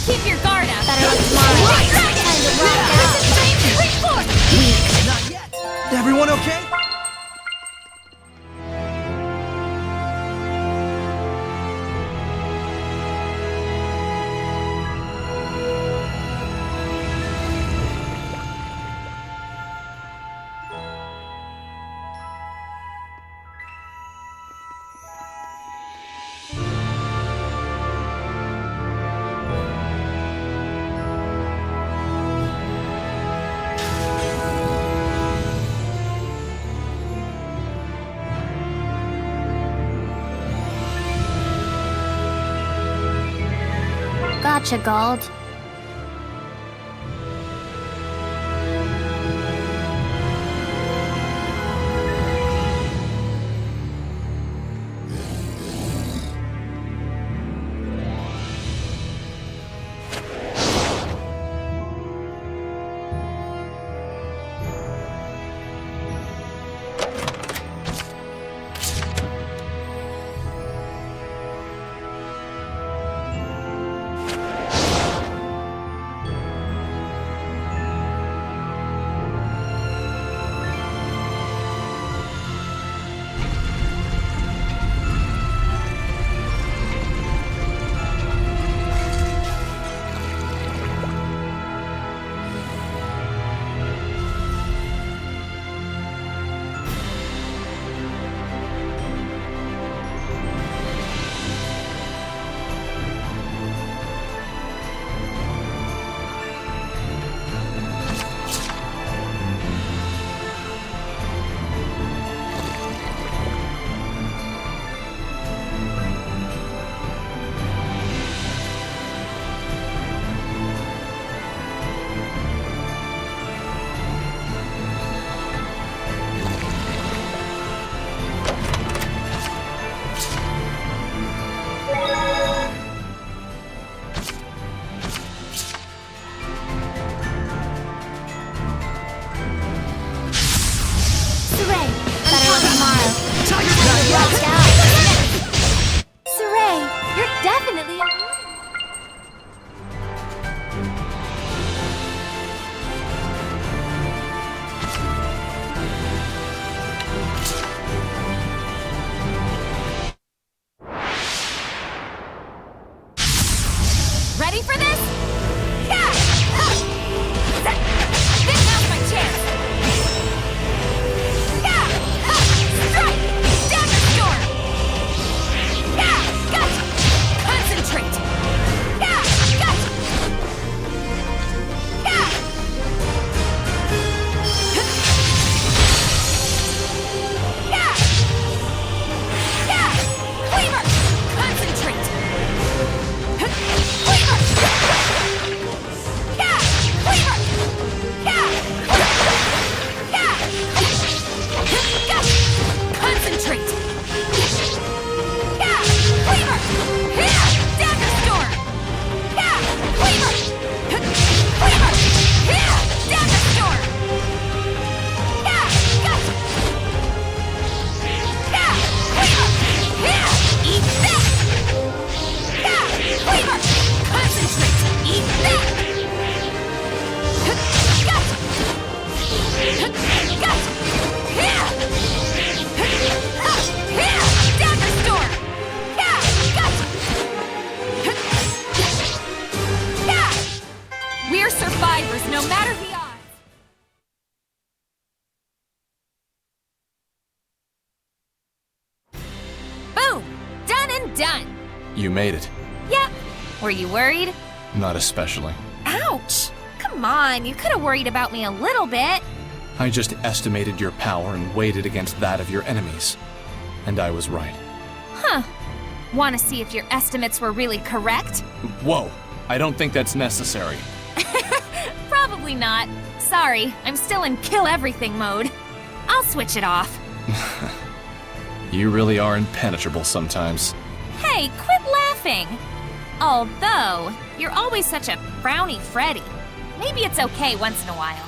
Keep your guard up. Better luck tomorrow. Right. Time to rock out. Weak. Not yet. Everyone okay? Gotcha, Gold. Definitely. Ready for this? Yeah! This now's my chance! Yeah! Strike! Dagger storm! Yeah! Gotcha! Concentrate! Yeah! Gotcha! Yeah! Yeah! Yeah! Cleaver! Concentrate! Cleaver! Yeah! Cleaver! Yeah! Yeah! Gotcha! Concentrate! Yeah! Cleaver! Yeah! Dagger storm! Yeah! Cleaver! Cleaver! Yeah! Dagger storm! Yeah! Gotcha! Yeah! Cleaver! Yeah! Eat that! Yeah! Cleaver! Concentrate! Eat that! Gotcha! Gotcha! Yeah! Yeah! Dagger storm! Yeah! Gotcha! Yeah! We're survivors, no matter the odds. Boom! Done and done. You made it. Yep. Were you worried? Not especially. Ouch! Come on, you could have worried about me a little bit. I just estimated your power and weighed it against that of your enemies. And I was right. Huh. Want to see if your estimates were really correct? Whoa! I don't think that's necessary. Probably not. Sorry, I'm still in kill everything mode. I'll switch it off. You really are impenetrable sometimes. Hey, quit laughing! Although, you're always such a frowny Freddy. Maybe it's okay once in a while.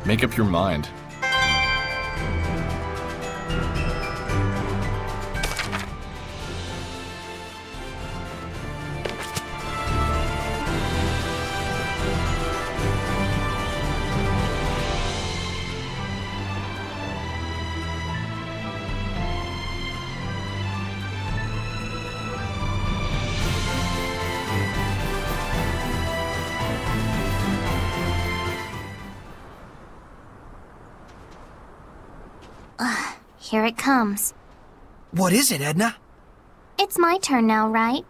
Make up your mind. Here it comes. What is it, Edna? It's my turn now, right?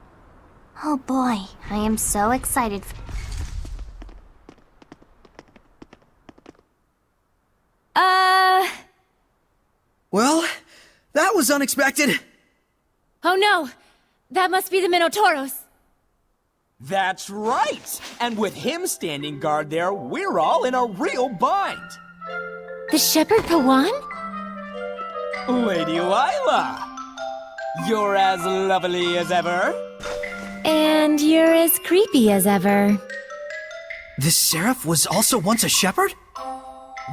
Oh boy, I am so excited. Well, that was unexpected. Oh no! That must be the Minotauros. That's right! And with him standing guard there, we're all in a real bind. The Shepherd Pawan? Lady Lila! You're as lovely as ever. And you're as creepy as ever. This seraph was also once a shepherd?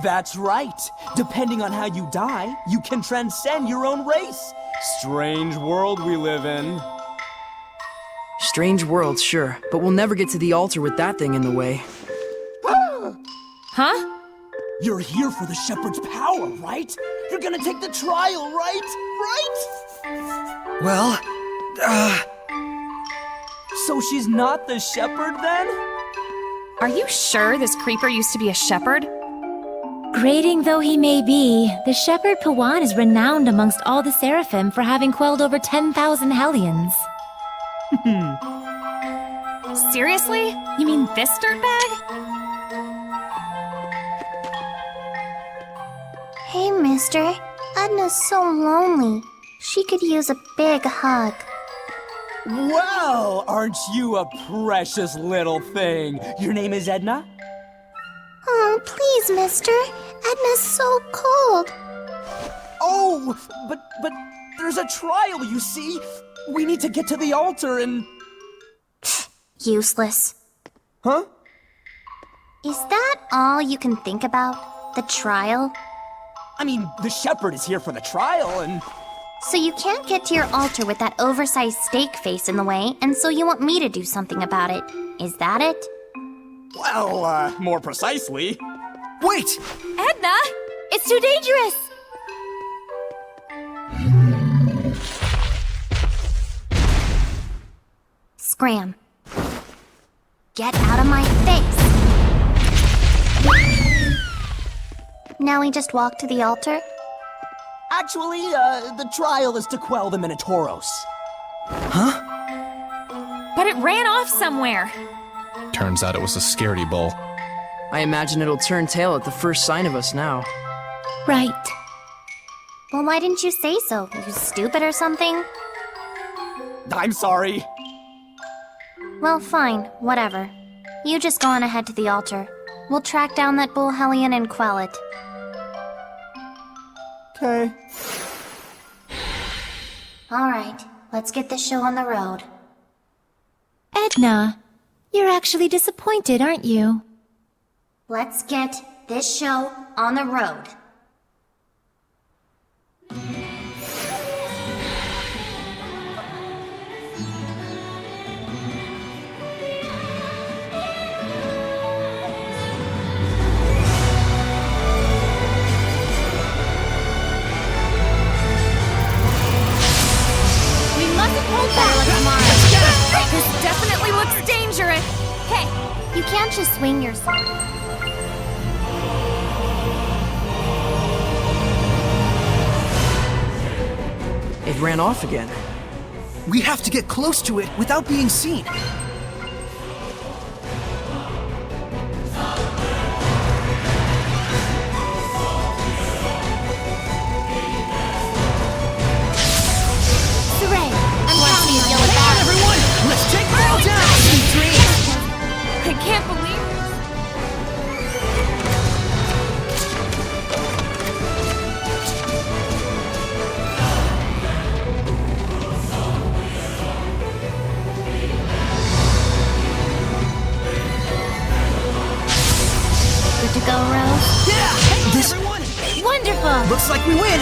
That's right. Depending on how you die, you can transcend your own race. Strange world we live in. Strange world, sure, but we'll never get to the altar with that thing in the way. Huh? You're here for the shepherd's power, right? You're gonna take the trial, right? Well, So she's not the shepherd then? Are you sure this creeper used to be a shepherd? Grading though he may be, the Shepherd Pawan is renowned amongst all the Seraphim for having quelled over 10,000 Hellions. Seriously? You mean this dirtbag? Hey, mister. Edna's so lonely. She could use a big hug. Well, aren't you a precious little thing? Your name is Edna? Oh, please, mister. Edna's so cold. Oh, but there's a trial, you see. We need to get to the altar and... Useless. Huh? Is that all you can think about? The trial? I mean, the shepherd is here for the trial and... So you can't get to your altar with that oversized steak face in the way, and so you want me to do something about it. Is that it? Well, more precisely... wait! Edna! It's too dangerous! Scram. Get out of my face! Now we just walk to the altar? Actually, the trial is to quell the Minotauros. But it ran off somewhere. Turns out it was a scaredy bull. I imagine it'll turn tail at the first sign of us now. Right. Well, why didn't you say so? You stupid or something? I'm sorry. Well, fine. Whatever. You just go on ahead to the altar. We'll track down that bull hellion and quell it. Okay. Alright, let's get this show on the road. Edna, you're actually disappointed, aren't you? Let's get this show on the road. We mustn't hold back! This definitely looks dangerous! Hey, You can't just swing yourself. It ran off again. We have to get close to it without being seen. Hooray! I'm Watch me counting deal on with you. that. Everyone, let's take them all down! Sweet dreams! I can't believe this. Good to go, Rose? Yeah! This Wonderful! looks like we win!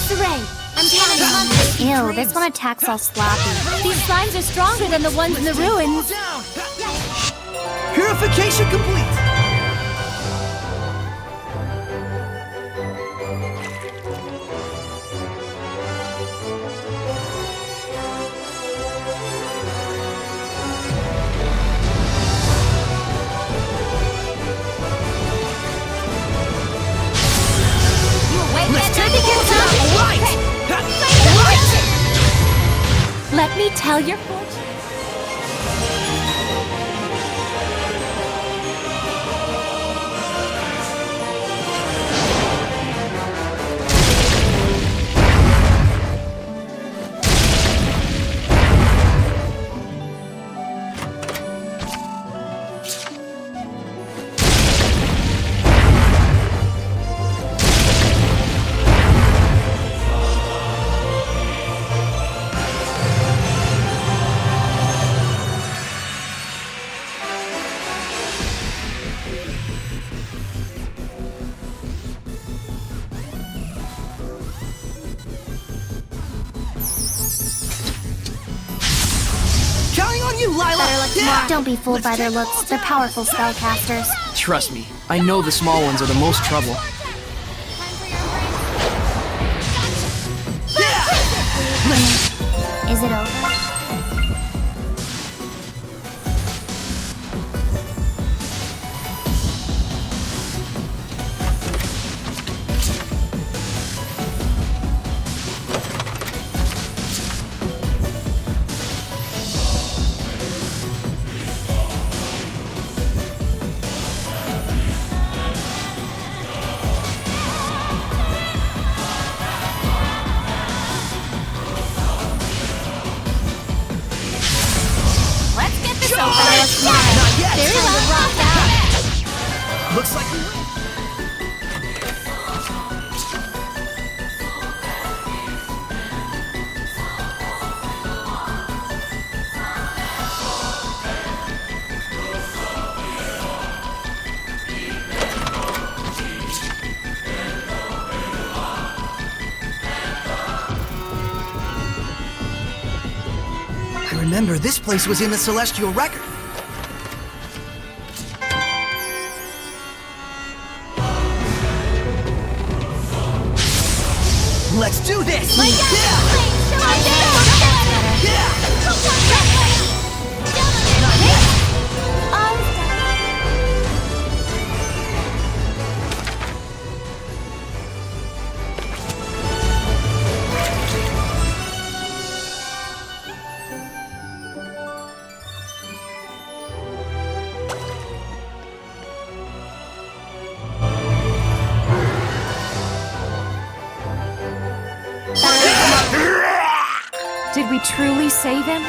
Hooray! I'm counting on you. Ew, this one attacks all sloppy. These slimes are stronger than the ones in the ruins. Down! Purification complete! me tell your fortune? Counting on you, Lila! Better luck tomorrow. Don't be fooled by their looks. They're powerful spellcasters. Trust me, I know the small ones are the most trouble. Is it over? Not yet! Very well. Rock out. Looks like we win. I remember this place was in the Celestial Record. Let's do this! Did we truly save him?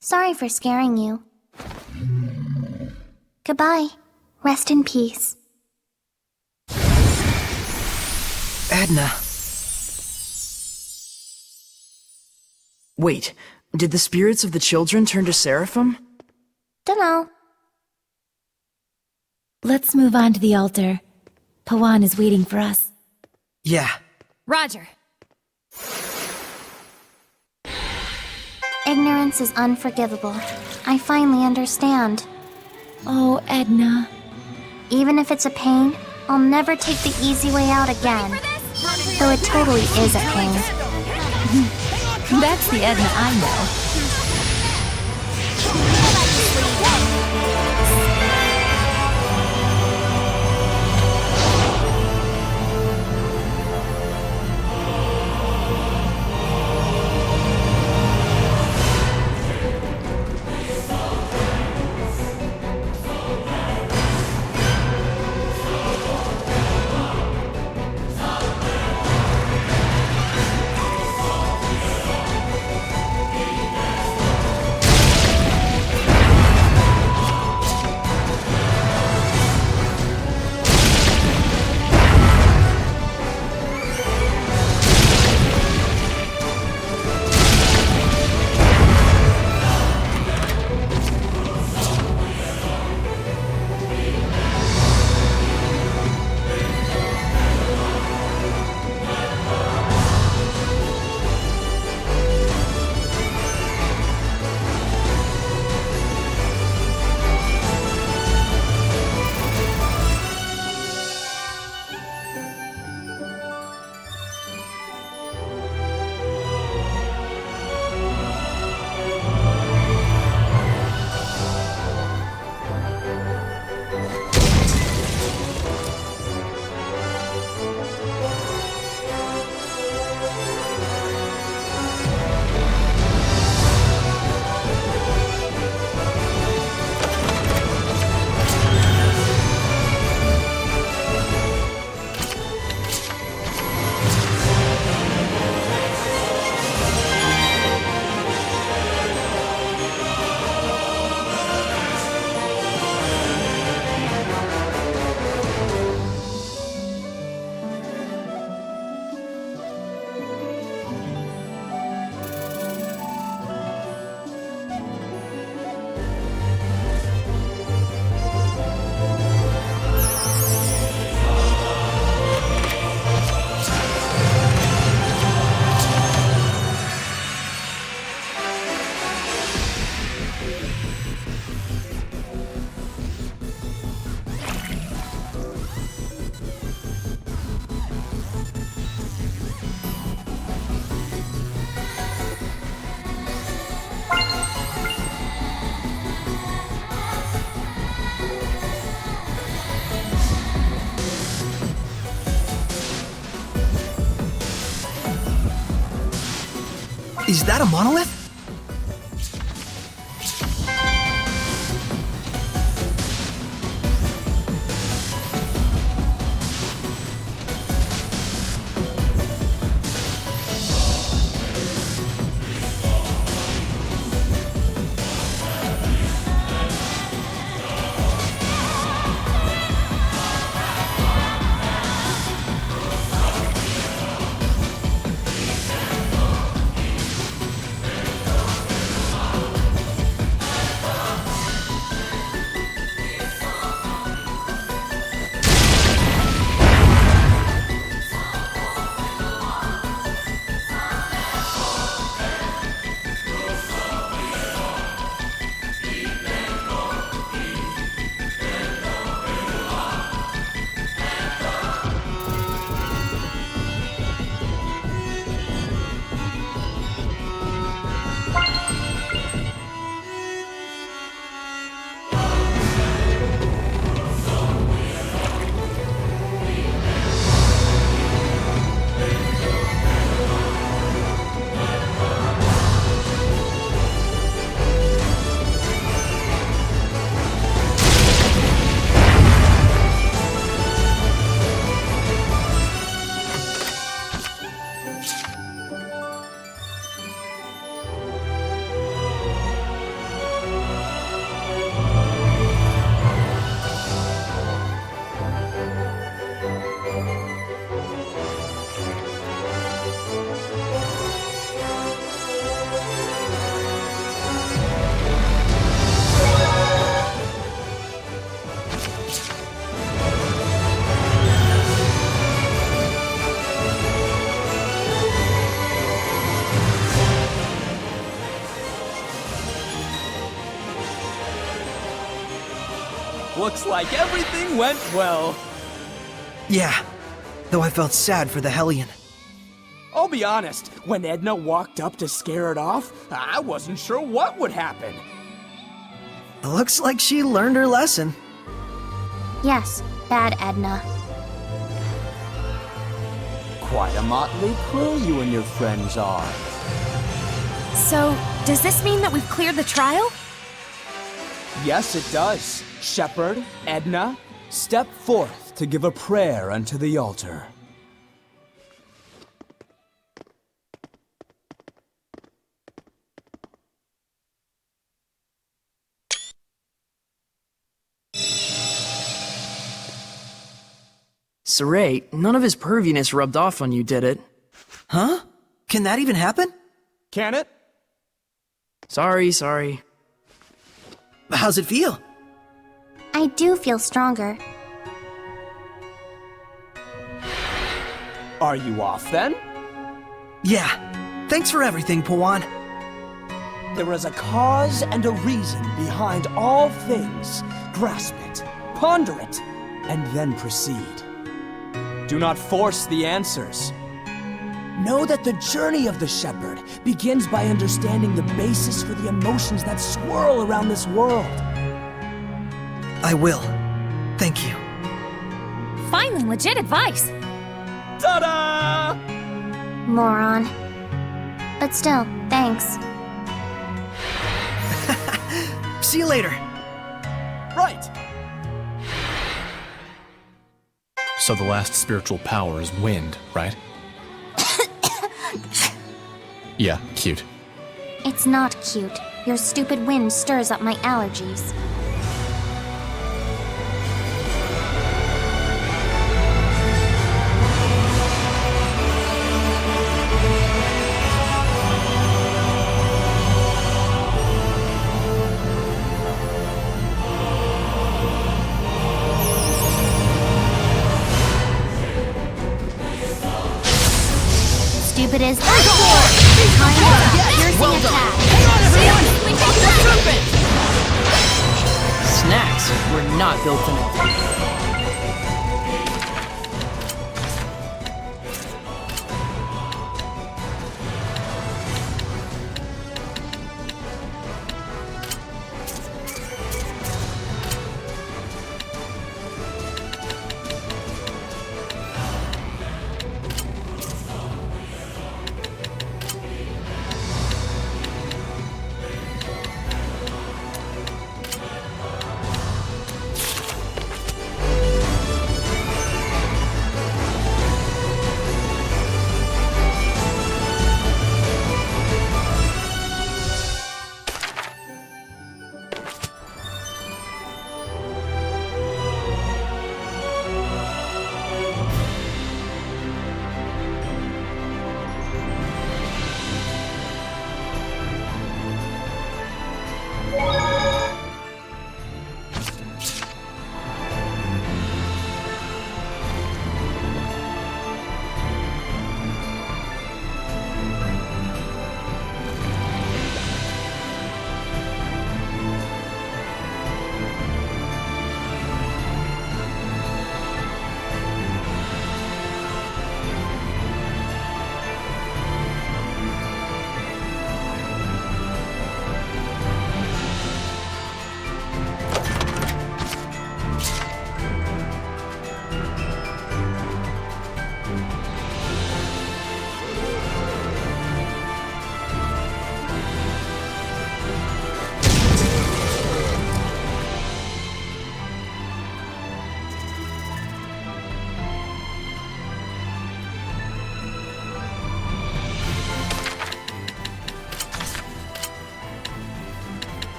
Sorry for scaring you. Goodbye. Rest in peace. Edna. Wait, did the spirits of the children turn to Seraphim? Dunno. Let's move on to the altar. Pawan is waiting for us. Yeah. Roger. Ignorance is unforgivable. I finally understand. Oh, Edna. Even if it's a pain, I'll never take the easy way out again. Though it totally is a pain. That's the Edna I know. Is that a monolith? Looks like everything went well. Yeah, though I felt sad for the Hellion. I'll be honest, when Edna walked up to scare it off, I wasn't sure what would happen. Looks like she learned her lesson. Yes, bad Edna. Quite a motley crew you and your friends are. So, does this mean that we've cleared the trial? Yes, it does. Shepherd, Edna, step forth to give a prayer unto the altar. Saray, none of his perviness rubbed off on you, did it? Huh? Can that even happen? Can it? Sorry. How's it feel? I do feel stronger. Are you off then? Yeah. Thanks for everything, Pawan. There is a cause and a reason behind all things. Grasp it, ponder it, and then proceed. Do not force the answers. Know that the journey of the shepherd begins by understanding the basis for the emotions that swirl around this world. I will. Thank you. Finally, legit advice. Ta-da! Moron. But still, thanks. See you later. Right. So the last spiritual power is wind, right? Yeah, cute. It's not cute. Your stupid wind stirs up my allergies. Stupid as piercing attack. Snacks were not built in it.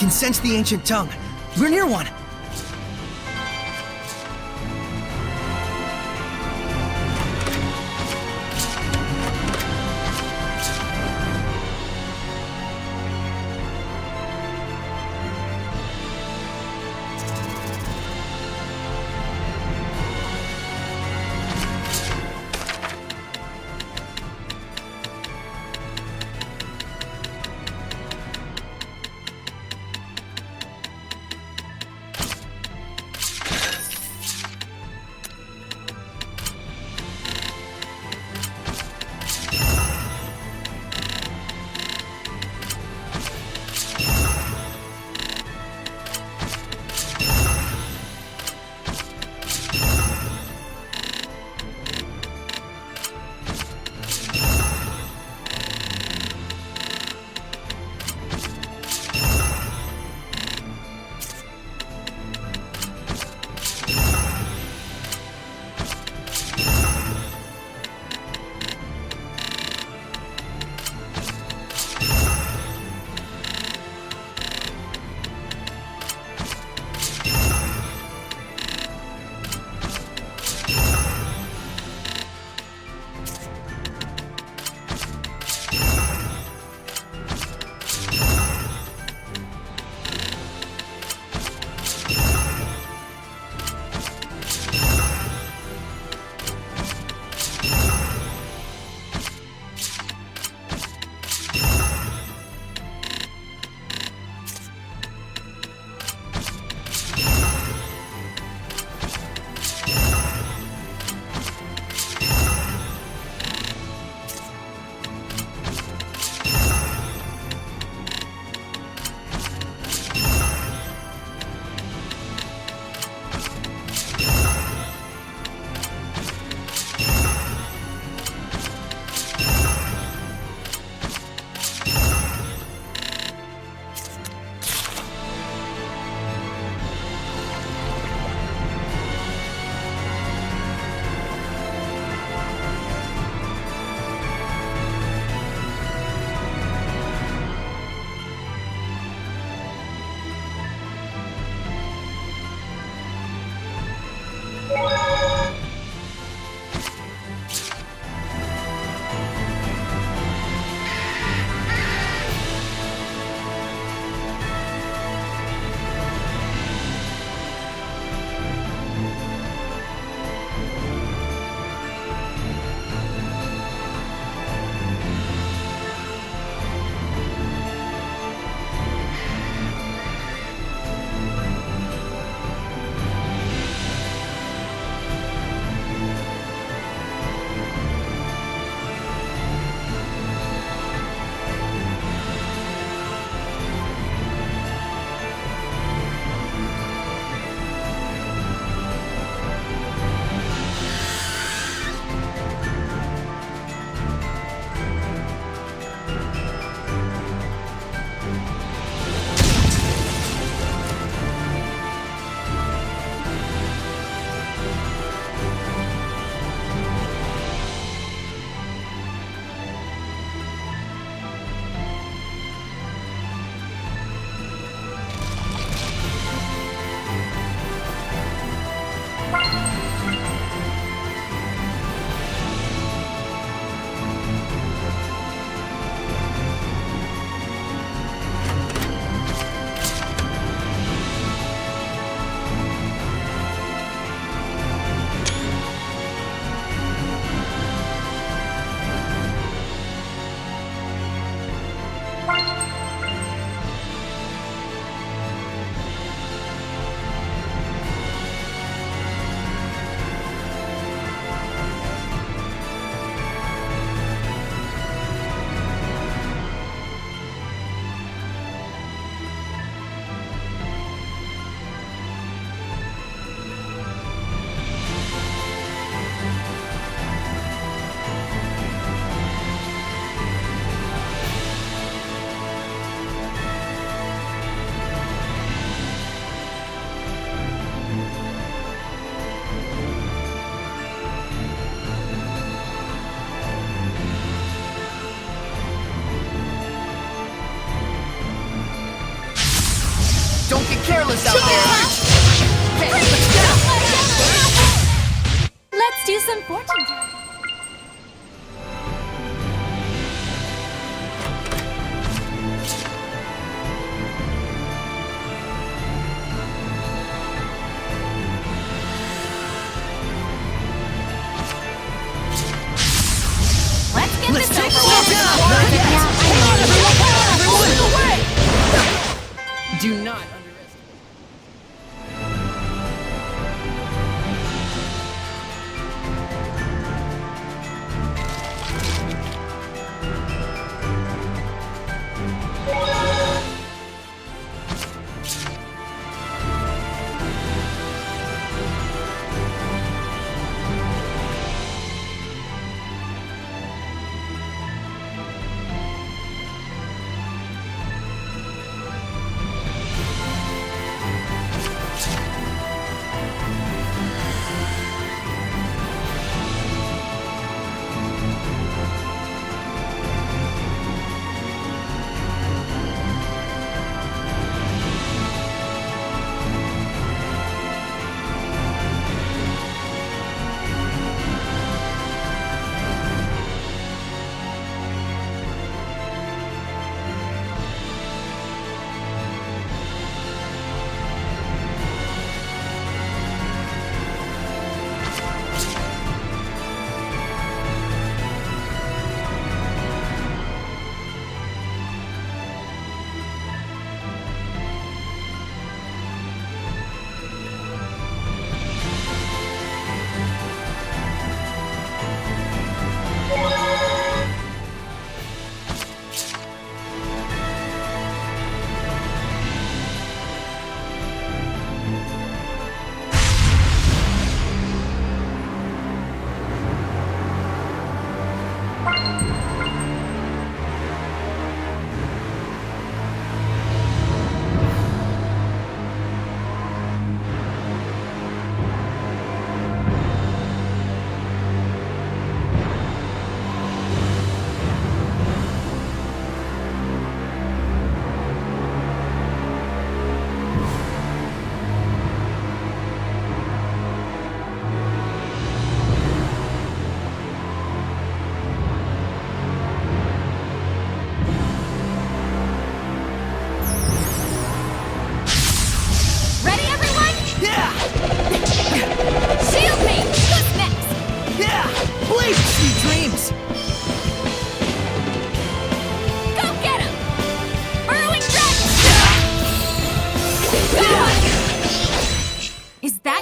can sense the ancient tongue. We're near one. Don't get careless out there! Let's do some fortune telling. Let's take them all down! Not yet! Hang on, everyone! Away! Do not underestimate.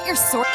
your sword.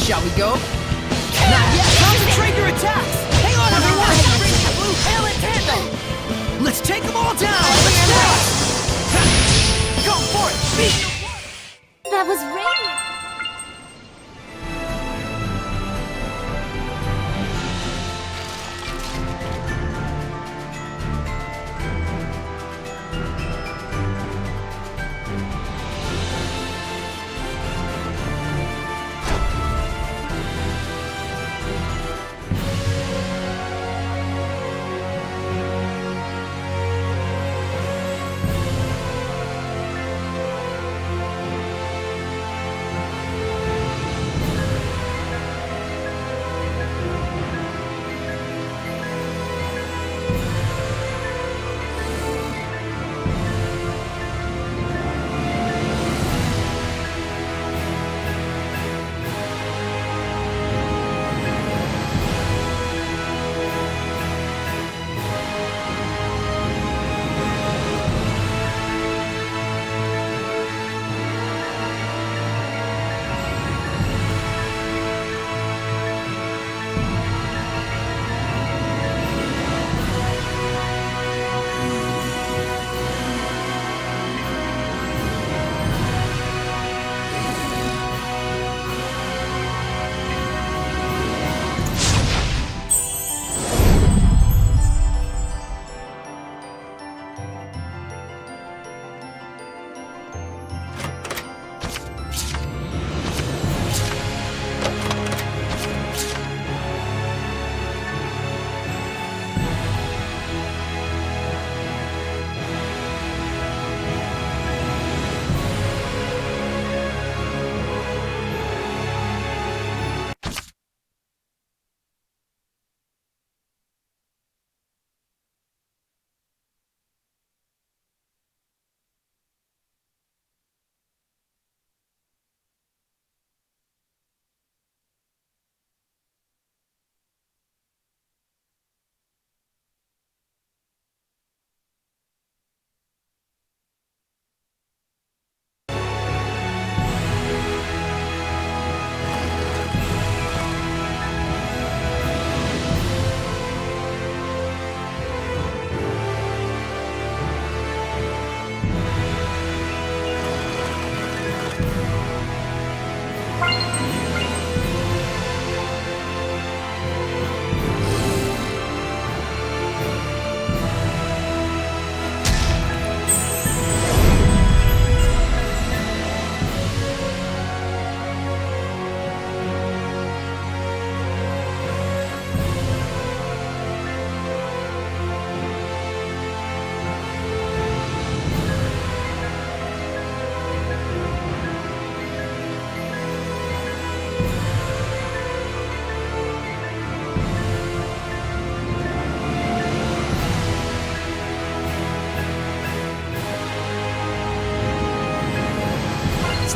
Shall we go? Not yet! Concentrate your attacks! Hang on, everyone! Blue hail and tandem! Let's take them all down! Let's go! Go for it! Beat! That was radiant.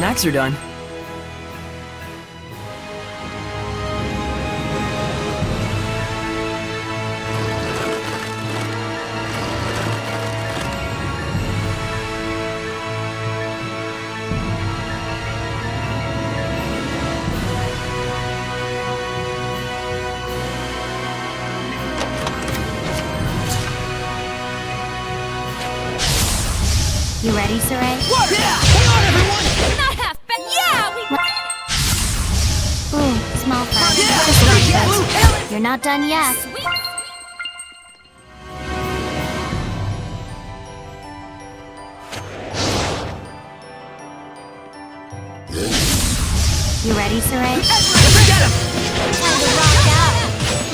snacks are done. You ready, Saray? Yeah! Hang on, everyone! Not half bad. Yeah, we. Ooh, small fry. Yeah! Just Not like yet! that. You're not done yet. Sweet. You ready, Saray? Get him! Time to rock out.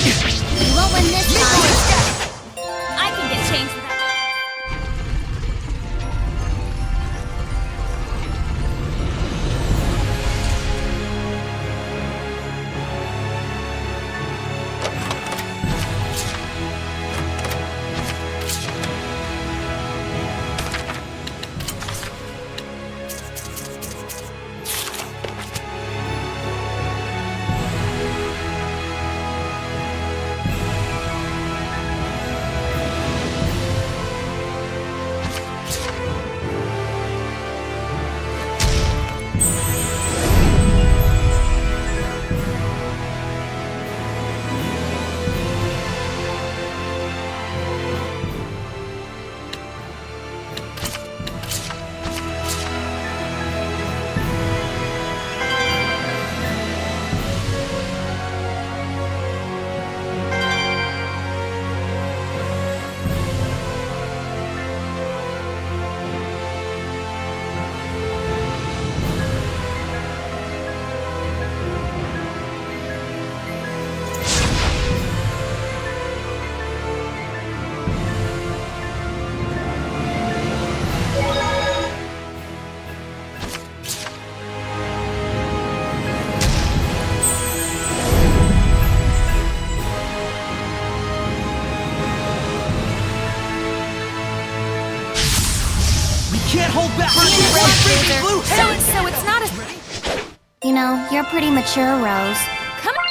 You won't win this time. I can get changed without. Can't hold back! Freaking blue hell! So it's not as. You know, you're pretty mature, Rose. Come on.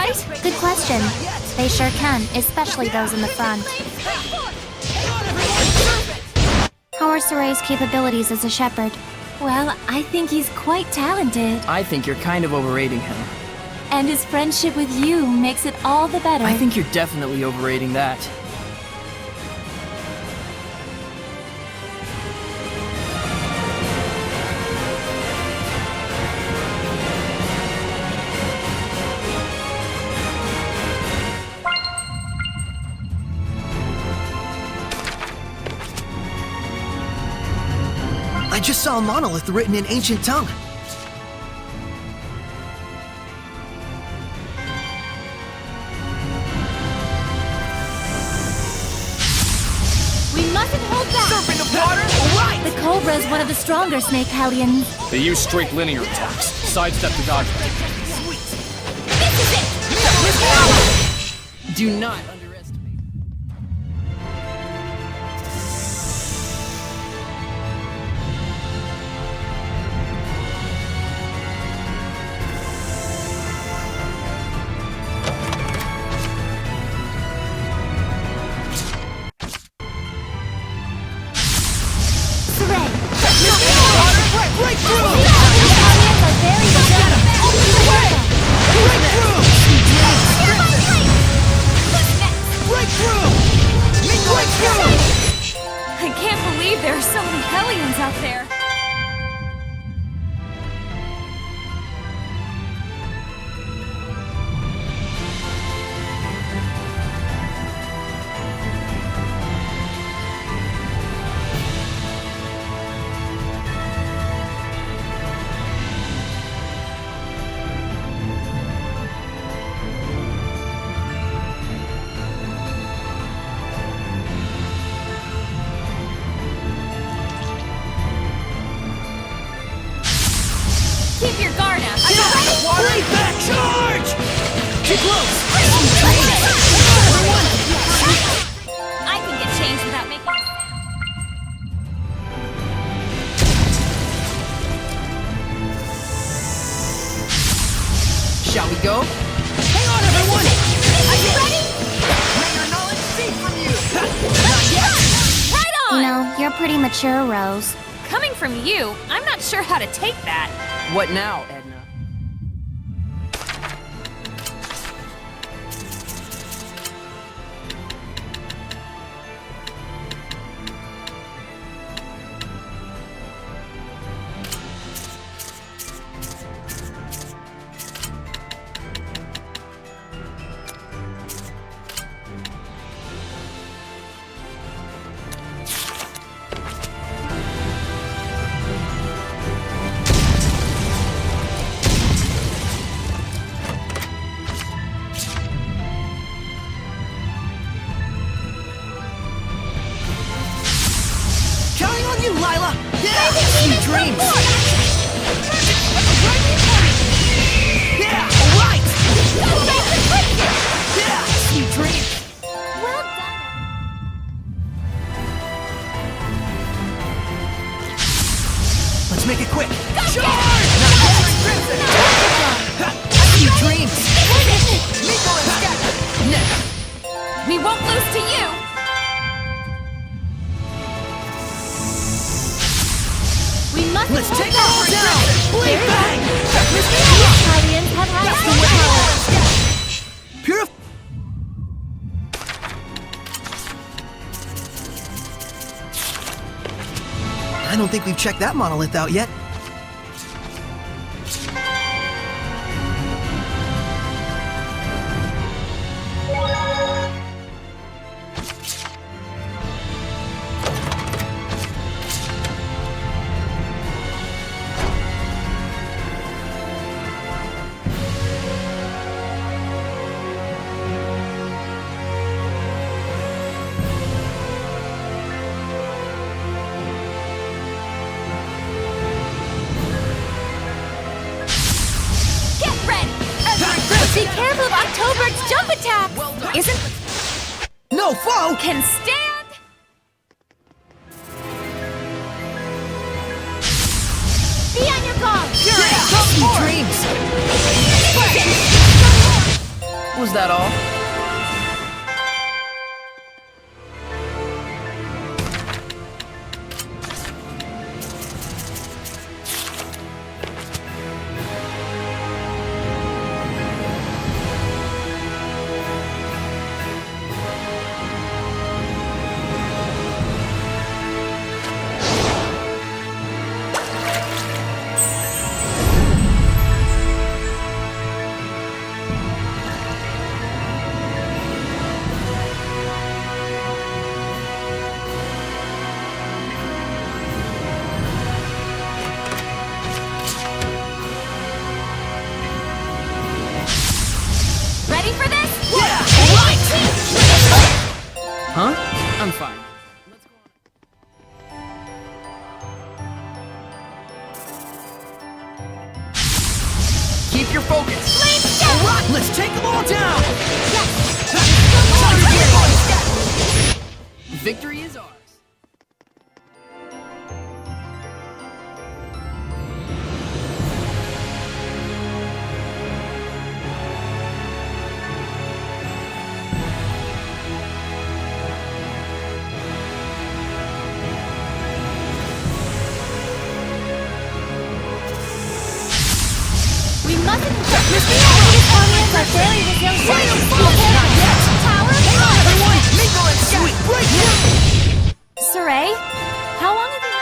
right? Good question. They sure can, especially those in the front. How are Soray's capabilities as a shepherd? Well, I think he's quite talented. I think you're kind of overrating him. And his friendship with you makes it all the better. I think you're definitely overrating that. I just saw a monolith written in ancient tongue. We mustn't hold back! Serpent of water, alright! The Cobra is one of the stronger snake hellions. They use straight linear attacks, sidestep to dodge. Do not underestimate. I can't believe there are so many hellions out there. Keep your guard up. Water back, charge! Too close! I can get changed without making a sound. Shall we go? Hang on, everyone! Are you ready? May your knowledge seek from you! Not yet! Right on! You know, you're pretty mature, Rose. Coming from you, I'm not sure how to take that. What now, Edna? Counting on you, Lila! Yeah! Sweet dreams! Yeah! Alright! Yeah! Sweet dreams! Well done. Let's make it quick! Charge! Not yet! Sweet dreams! Miko and Scat! Next. We won't lose to you. We must Let's hold take them back. all down! Blade bang! Hellions have had Purif- I don't think we've checked that monolith out yet. Be careful of October's jump attack! Isn't No foe! can stand? Be on your guard! Come dreams! Is that all? Ready for this? Huh? I'm fine. Keep your focus. Alright, let's take them all down! Victory is ours. We mustn't miss the These Armians are very resilient. Tower, Everyone, mingle and sweet! Break! Saray, how long have you known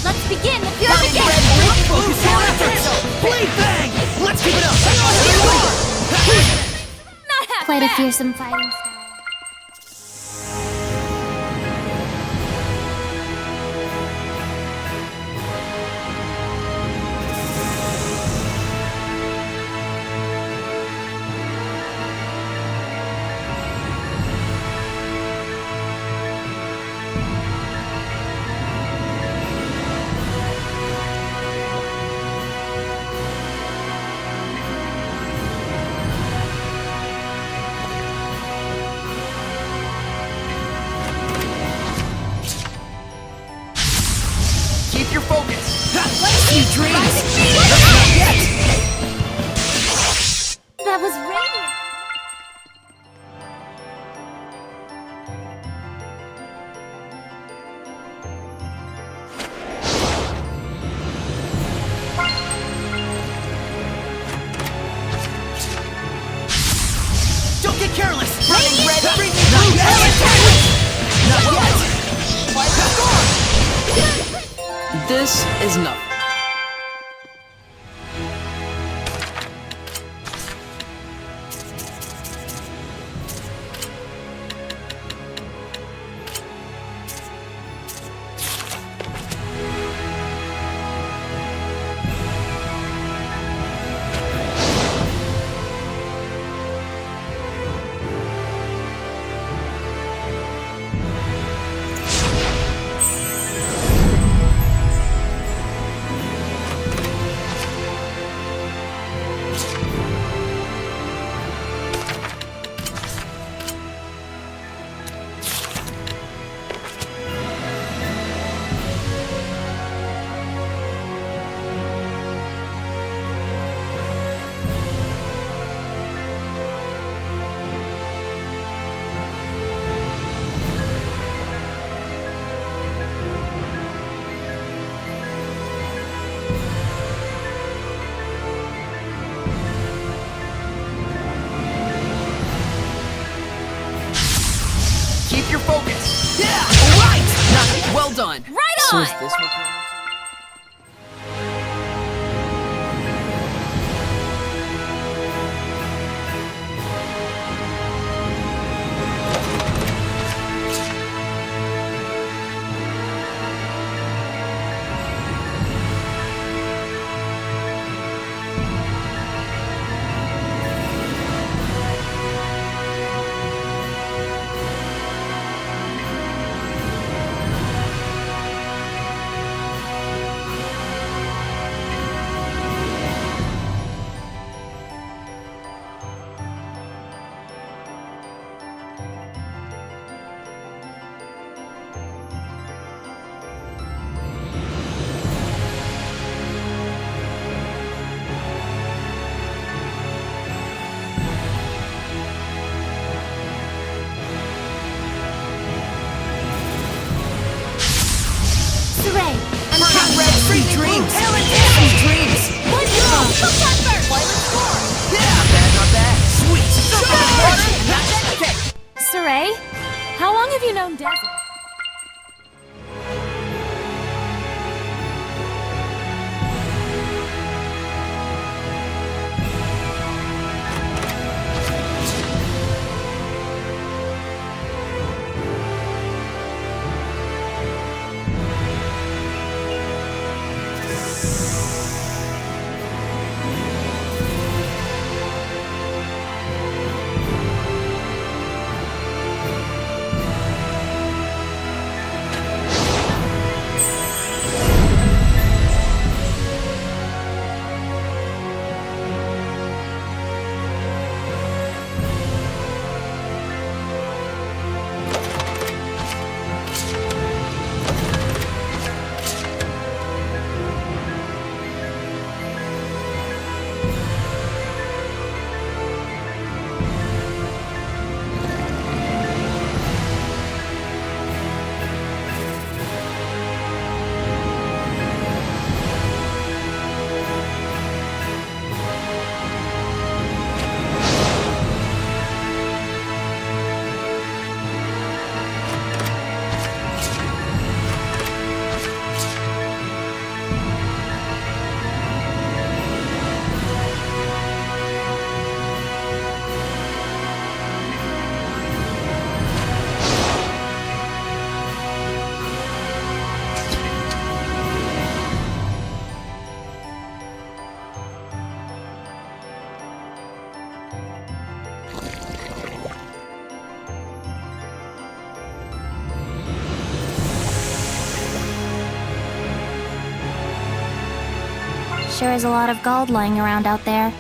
Let's begin the purification! Focus your efforts! Blade bang! Let's keep it up! Hang on, everyone! Not half Quite a bad. fearsome fighting style. Keep your focus. Sweet dreams! That was radiant! Don't get careless! Running red, bring me blue! Not yet! This is nothing. your focus. Yeah, right! Nice. Well done. Right So on! is this what you're... Hooray! I'm Get ready, sweet dreams! Sweet dreams! One go! Look out first! Yeah! Not bad. Sweet! Okay. Saray, how long have you known Desert? Sure is a lot of gold lying around out there.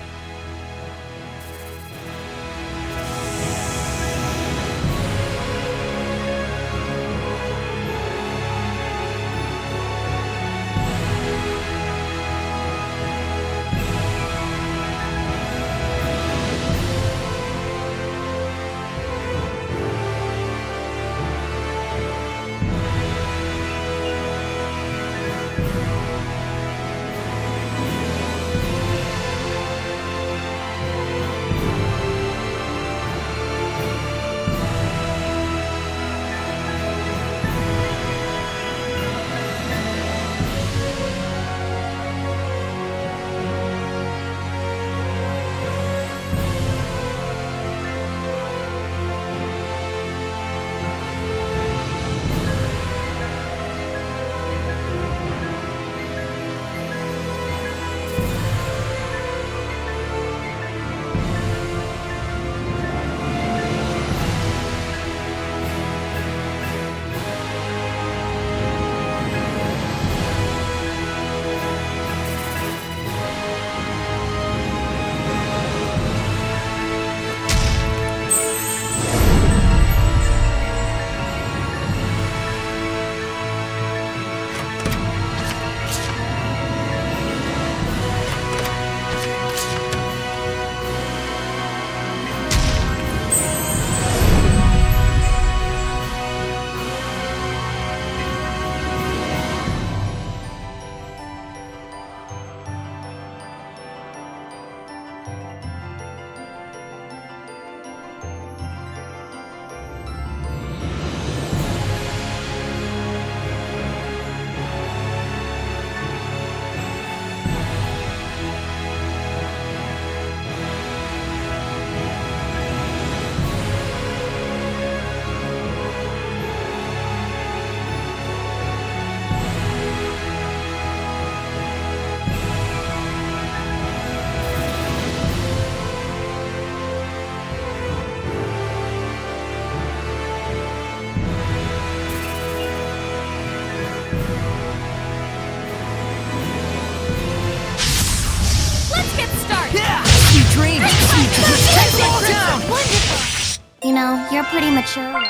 take them all down! Wonderful! You know, you're pretty mature, Rose.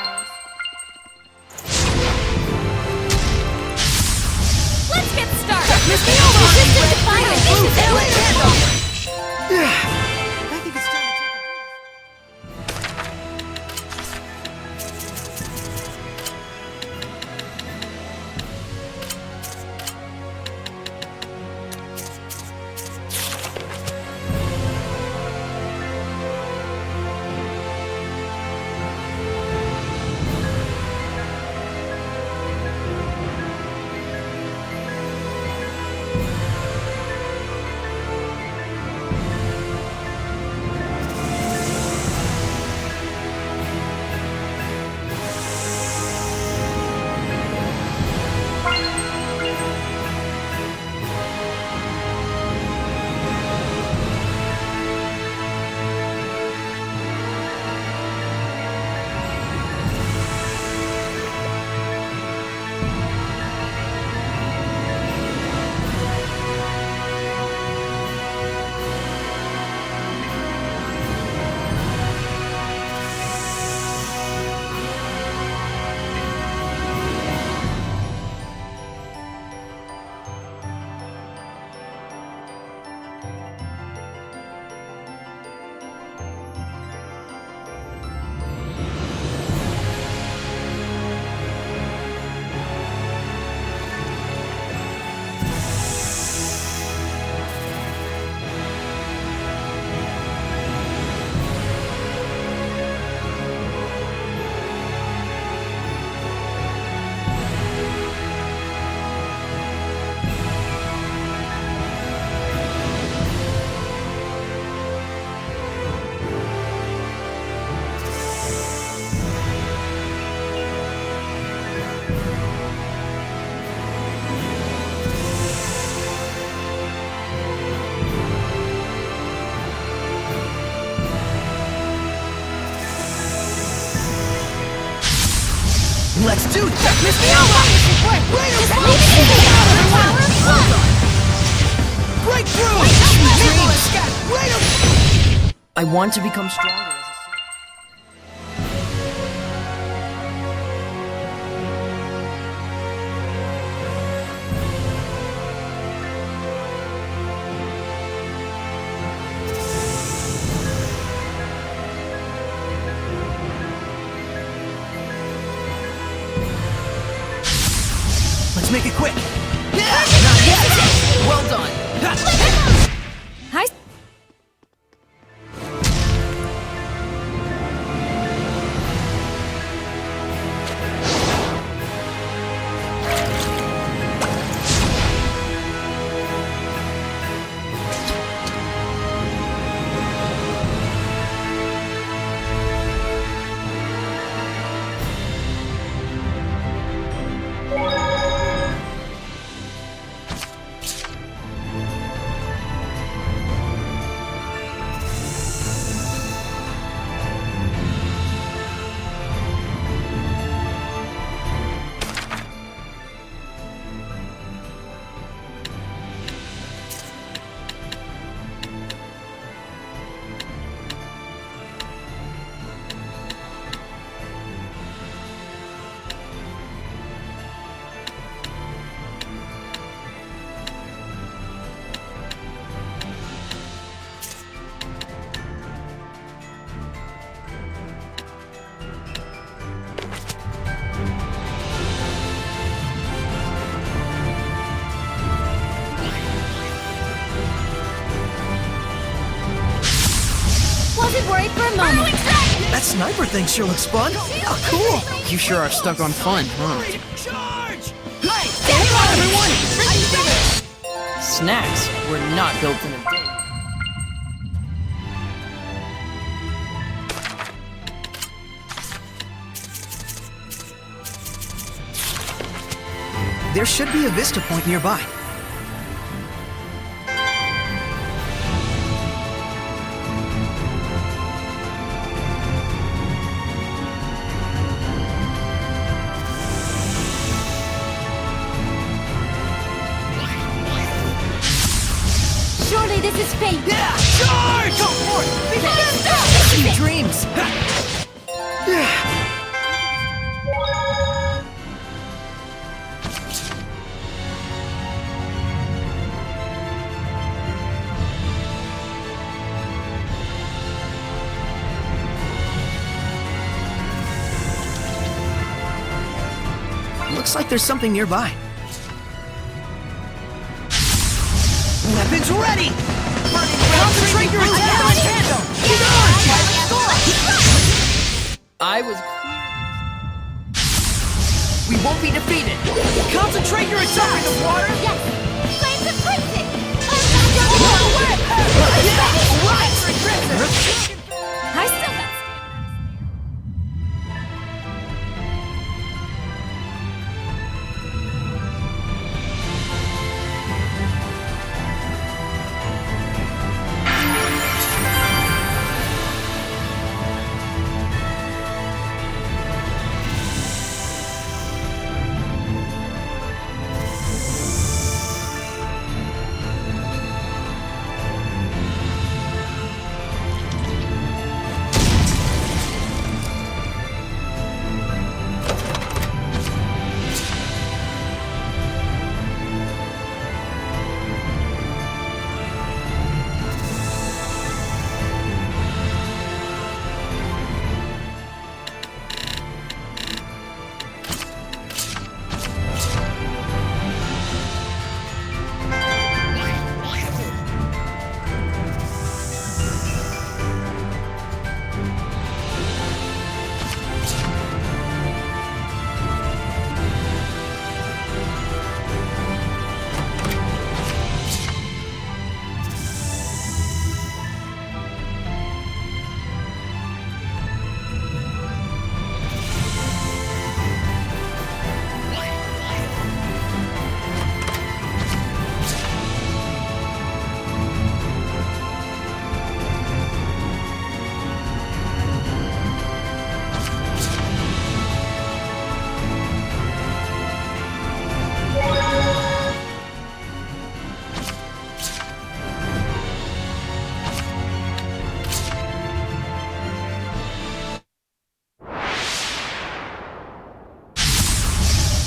Let's get started! Resistant to fire! This is I think it's time to take a Let's do that! Miss me over! Breakthrough! I want to become stronger as a Let's make it quick! Well done. Hi. Wasn't worried for a moment. That sniper thing sure looks fun! Oh, cool! You sure are stuck on fun, huh? Charge! Hey! Come on, everyone! Snacks were not built in a day. There should be a vista point nearby. Surely this is fate! Yeah! Charge! Go for it! Be Sweet dreams! Looks like there's something nearby. Weapons ready! Concentrate your attack! Get on! I was... We won't be defeated! Concentrate your attack! In the water? Yes! Flames of crimson! I still got...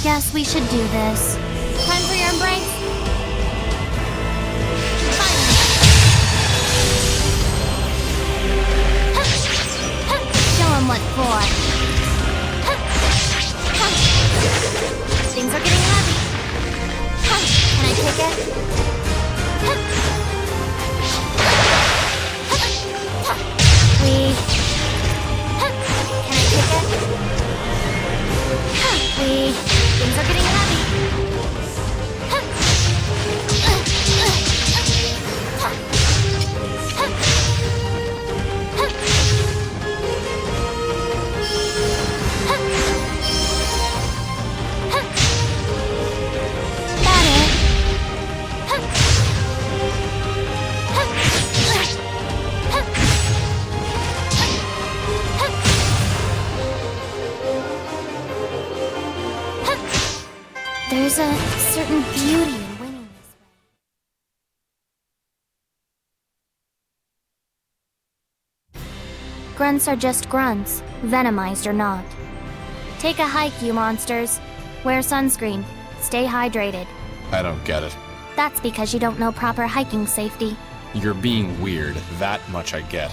Guess we should do this. Time for your embrace? Show him what for. Things are getting heavy. Can I take it? Can I take it? Things are getting heavy. There's a certain beauty in winning this way. Grunts are just grunts, venomized or not. Take a hike, you monsters. Wear sunscreen. Stay hydrated. I don't get it. That's because you don't know proper hiking safety. You're being weird, that much I get.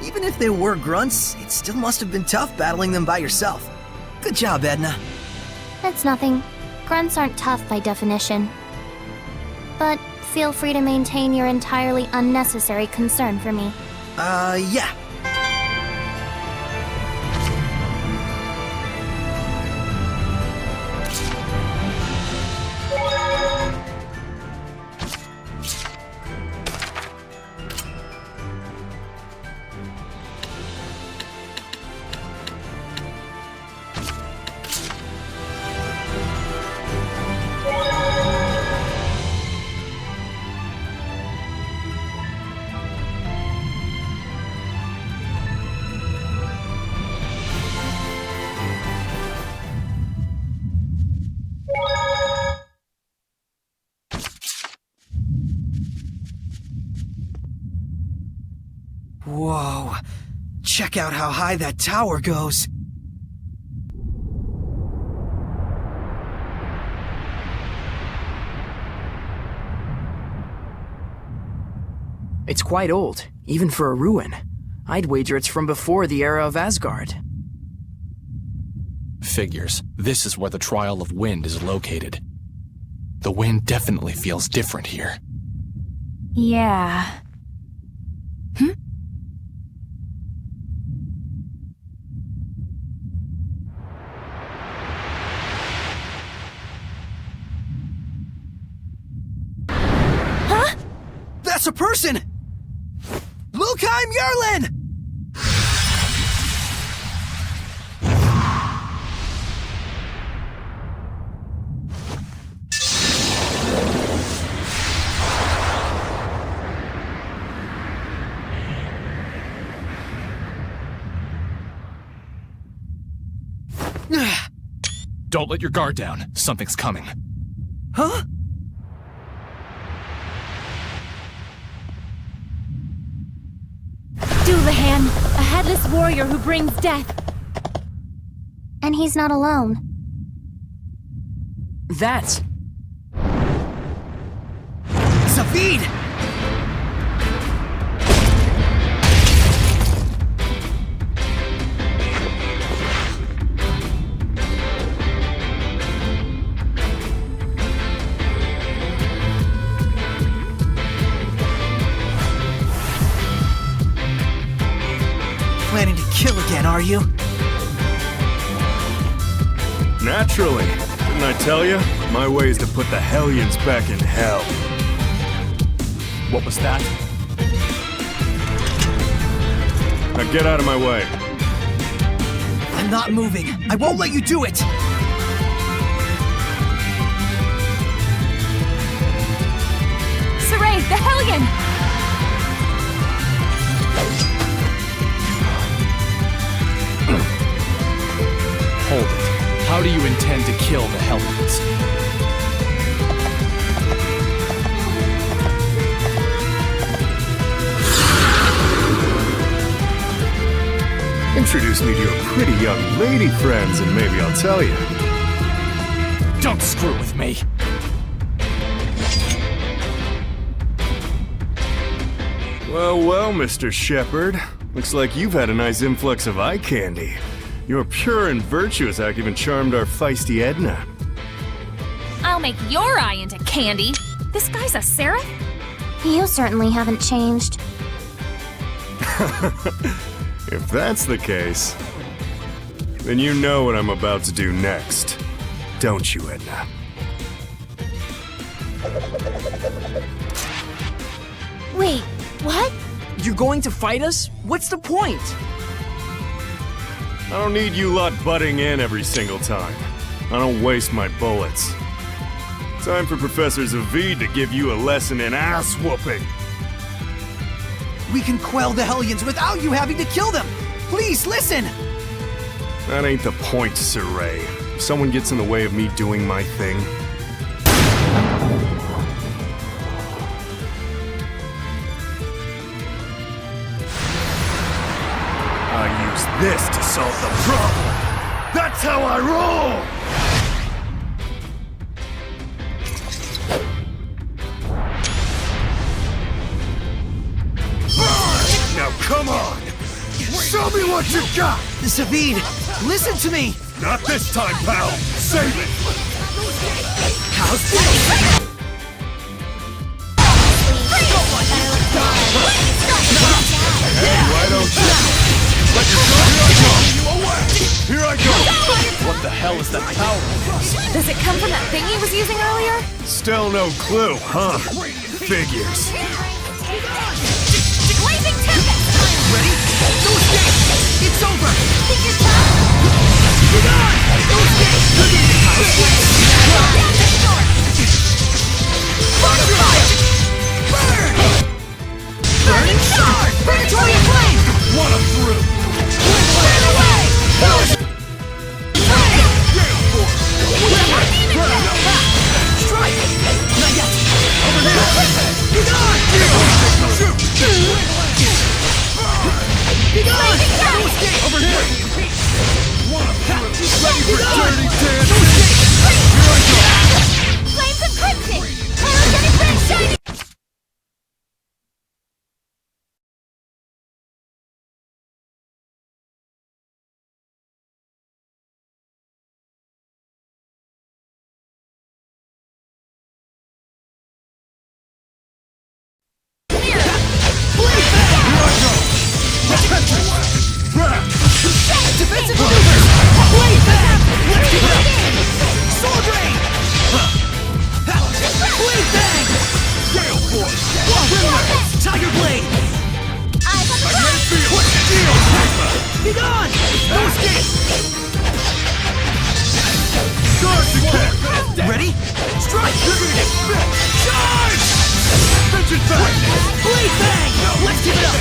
Even if they were grunts, it still must have been tough battling them by yourself. Good job, Edna. It's nothing. Grunts aren't tough by definition. But feel free to maintain your entirely unnecessary concern for me. Yeah. Whoa. Check out how high that tower goes. It's quite old, even for a ruin. I'd wager it's from before the era of Asgard. Figures. This is where the Trial of Wind is located. The wind definitely feels different here. Yeah. That's a person! Lukheim Yerlin! Don't let your guard down. Something's coming. Huh? Doulahan, a headless warrior who brings death. And he's not alone. That's... Zavid! Planning to kill again, are you? Naturally. Didn't I tell you? My way is to put the Hellions back in hell. What was that? Now get out of my way. I'm not moving. I won't let you do it! Saray, the Hellion! Hold it. How do you intend to kill the Hellions? Introduce me to your pretty young lady friends and maybe I'll tell you. Don't screw with me! Well, well, Mr. Shepard. Looks like you've had a nice influx of eye candy. Your pure and virtuous act even charmed our feisty Edna. I'll make your eye into candy. This guy's a seraph? You certainly haven't changed. If that's the case, then you know what I'm about to do next. Don't you, Edna? Wait, what? You're going to fight us? What's the point? I don't need you lot butting in every single time. I don't waste my bullets. Time for Professor Zavid to give you a lesson in ass-whooping. We can quell the Hellions without you having to kill them! Please, listen! That ain't the point, Saray. If someone gets in the way of me doing my thing... I use this to solve the problem! That's how I roll! Now come on! Show me what you got! Zavid, listen to me! Not this time, pal! Save it! How's this? Hey, why don't you? Let your Here I go! What the hell is that power? Does it come from that thing he was using earlier? Still no clue, huh? Figures. Blazing Tempest! Ready? No escape! It's over! Figures down! No escape! Burn! Burning Shard! Predatory Flame! What a through! Burn away! Strike! Not yet! Over there! Be gone! Blade Bang! Blade Bang! Let's keep it up!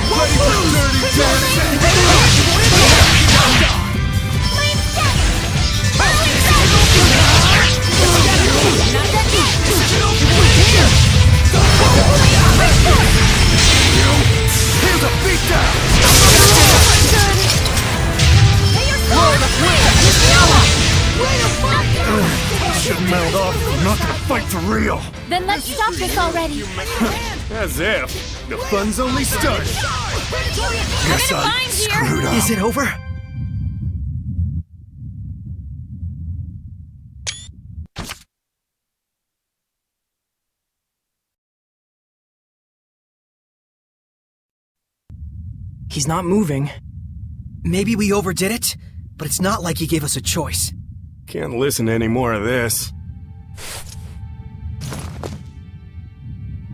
Ready for Dirty Dancing! Here's a beatdown! Shouldn't mount off. I'm not gonna fight for real. Then let's stop this already. As if. The fun's only started. Guess I'm Find here. screwed up. Is it over? He's not moving. Maybe we overdid it, but it's not like he gave us a choice. Can't listen to any more of this.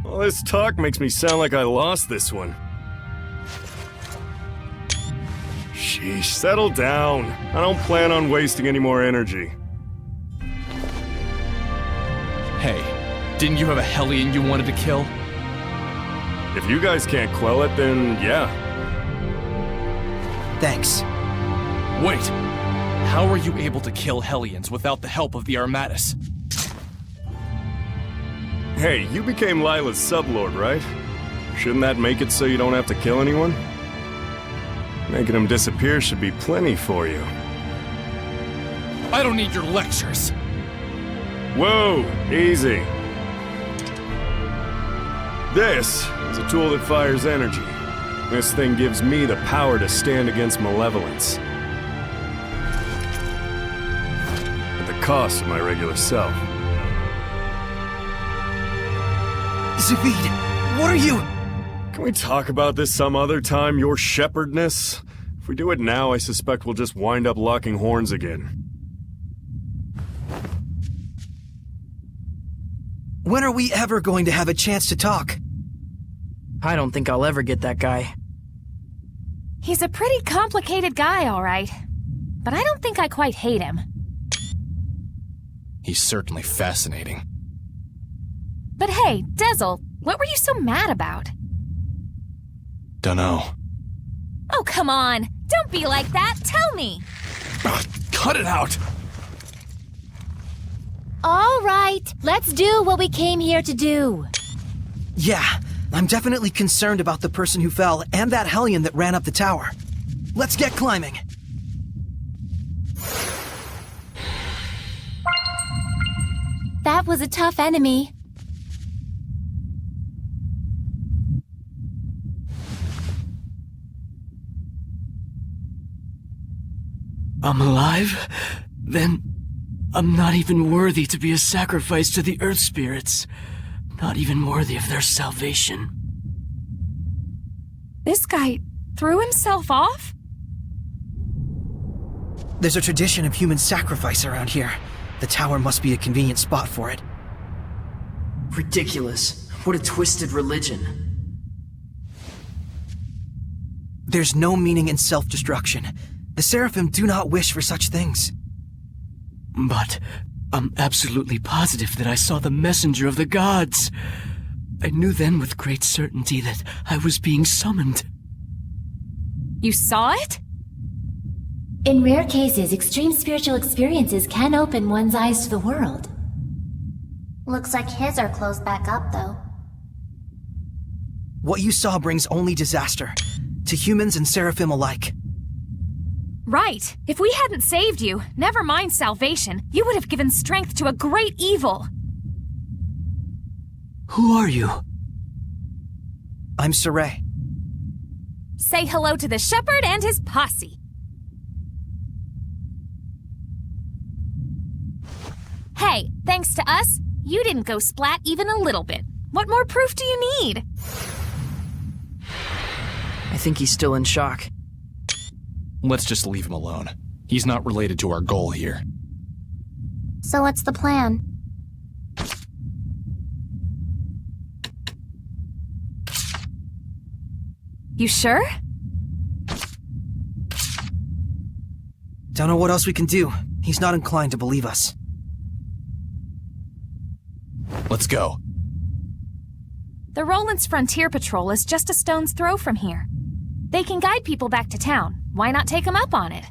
All this talk makes me sound like I lost this one. Sheesh, settle down. I don't plan on wasting any more energy. Hey, didn't you have a Hellion you wanted to kill? If you guys can't quell it, then yeah. Thanks. Wait! How are you able to kill Hellions without the help of the Armatus? Hey, you became Lila's sublord, right? Shouldn't that make it so you don't have to kill anyone? Making him disappear should be plenty for you. I don't need your lectures! Whoa, easy. This is a tool that fires energy. This thing gives me the power to stand against malevolence. At the cost of my regular self. Zavid, what are you? Can we talk about this some other time, your shepherdness? If we do it now, I suspect we'll just wind up locking horns again. When are we ever going to have a chance to talk? I don't think I'll ever get that guy. He's a pretty complicated guy, all right. But I don't think I quite hate him. He's certainly fascinating. But hey, Dezel, what were you so mad about? Dunno. Oh, come on! Don't be like that! Tell me! Cut it out! All right, let's do what we came here to do. Yeah, I'm definitely concerned about the person who fell and that Hellion that ran up the tower. Let's get climbing. That was a tough enemy. I'm alive? Then I'm not even worthy to be a sacrifice to the Earth Spirits. Not even worthy of their salvation. This guy threw himself off? There's a tradition of human sacrifice around here. The tower must be a convenient spot for it. Ridiculous. What a twisted religion. There's no meaning in self-destruction. The Seraphim do not wish for such things. But I'm absolutely positive that I saw the messenger of the gods. I knew then with great certainty that I was being summoned. You saw it? In rare cases, extreme spiritual experiences can open one's eyes to the world. Looks like his are closed back up, though. What you saw brings only disaster, to humans and Seraphim alike. Right. If we hadn't saved you, never mind salvation, you would have given strength to a great evil. Who are you? I'm Saray. Say hello to the shepherd and his posse. Hey, thanks to us, you didn't go splat even a little bit. What more proof do you need? I think he's still in shock. Let's just leave him alone. He's not related to our goal here. So what's the plan? You sure? Don't know what else we can do. He's not inclined to believe us. Let's go. The Roland's Frontier Patrol is just a stone's throw from here. They can guide people back to town. Why not take them up on it?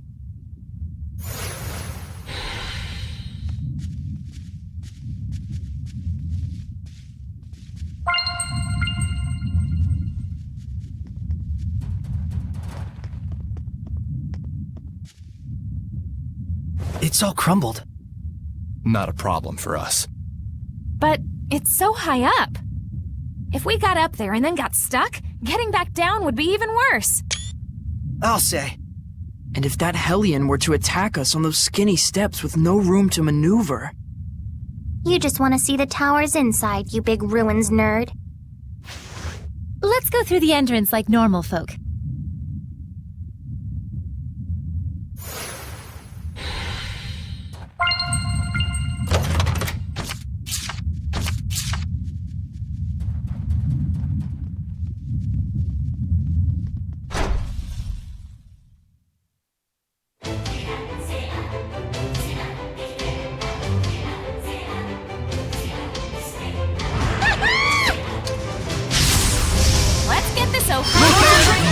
It's all crumbled. Not a problem for us. But it's so high up. If we got up there and then got stuck, getting back down would be even worse. I'll say. And if that Hellion were to attack us on those skinny steps with no room to maneuver... You just want to see the tower's inside, you big ruins nerd. Let's go through the entrance like normal folk.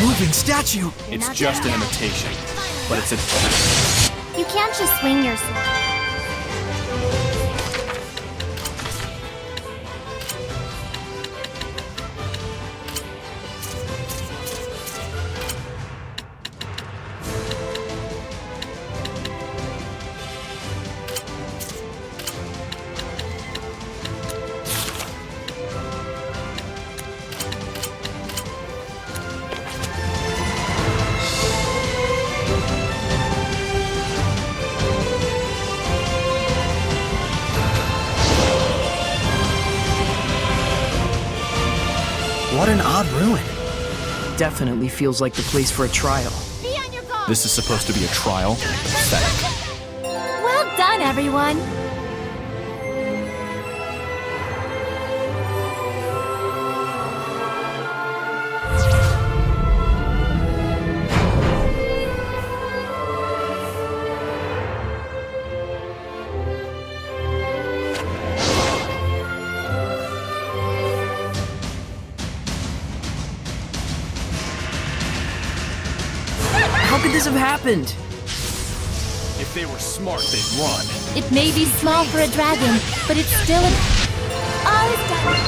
Moving statue! It's just an imitation, but it's a... You can't just swing yourself. What an odd ruin. Definitely feels like the place for a trial. This is supposed to be a trial? Pathetic. Well done, everyone! How could this have happened? If they were smart, they'd run. It may be small for a dragon, but it's still a... All is done.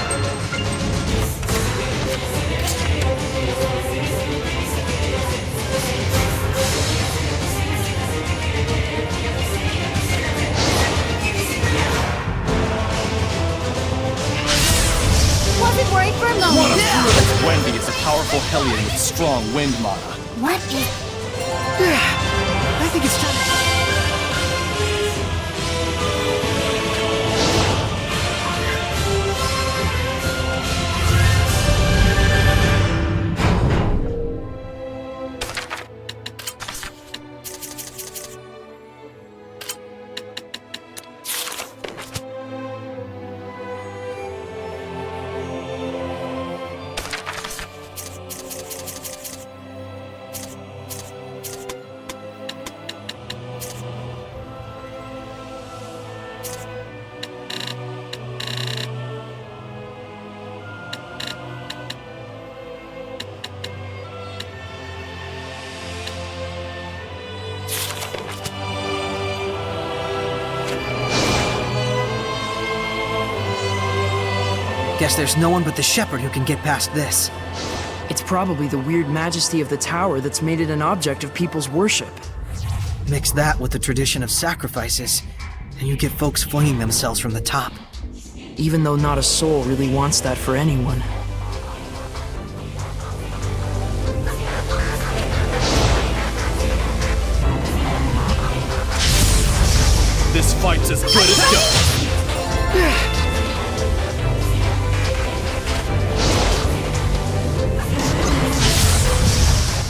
Wasn't worried for a moment. Wendy is a powerful Hellion with strong wind mana. What is... I think it's time. Guess there's no one but the shepherd who can get past this. It's probably the weird majesty of the tower that's made it an object of people's worship. Mix that with the tradition of sacrifices, and you get folks flinging themselves from the top. Even though not a soul really wants that for anyone. This fight's as good as done.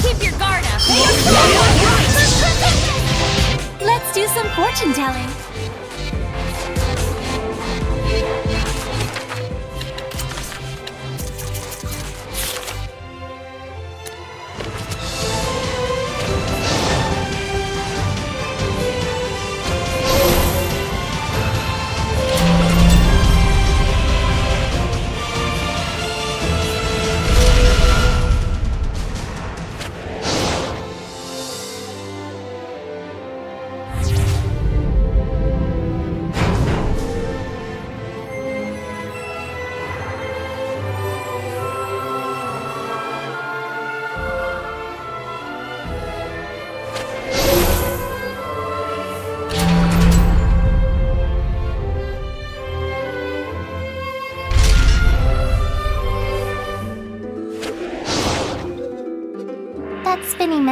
Keep your guard up. Let's do some fortune telling.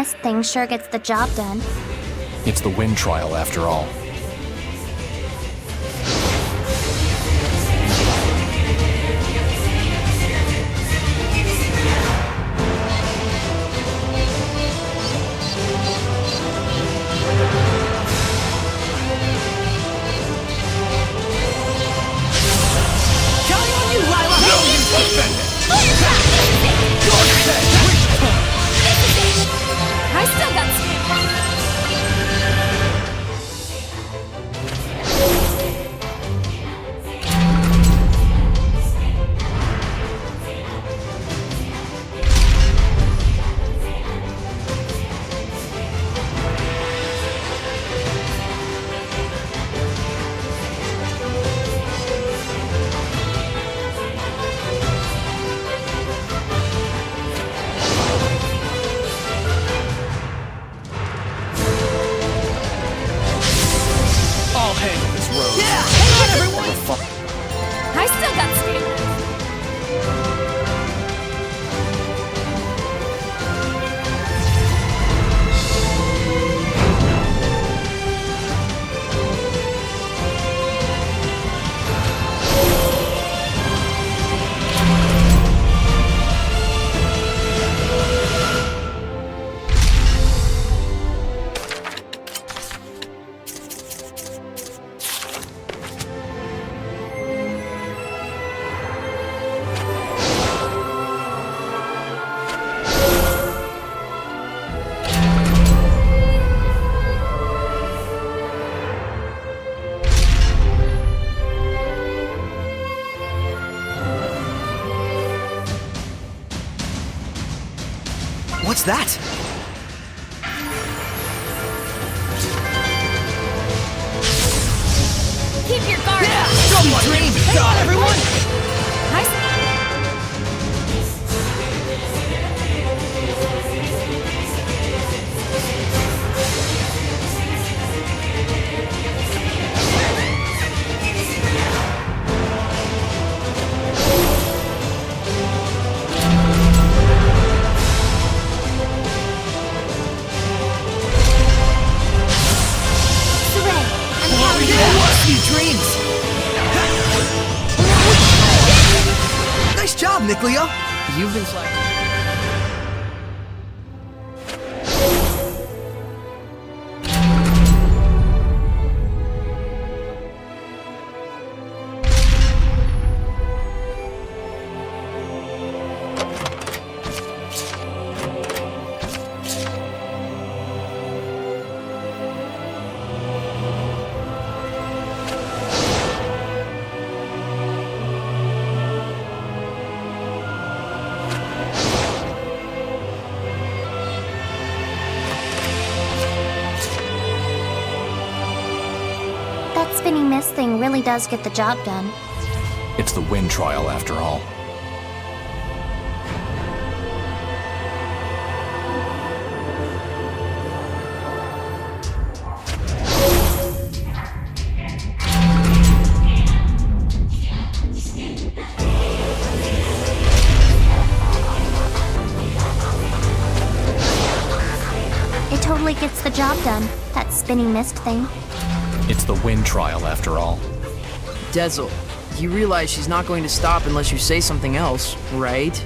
mist thing sure gets the job done. It's the wind trial after all. I still got I still got speed. What's that? Keep your guard up. Dream! Hang on, everyone! Dreams! Nice job, Nickleo! You've been slacking. That spinning mist thing really does get the job done. It's the wind trial after all. It totally gets the job done, that spinning mist thing. It's the wind trial after all. Dezel, you realize she's not going to stop unless you say something else, right?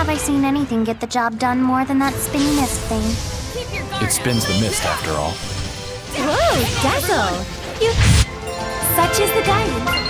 have I seen anything get the job done more than that spinny mist thing? It spins the mist after all. Whoa, Dazzle! You... Such is the guidance.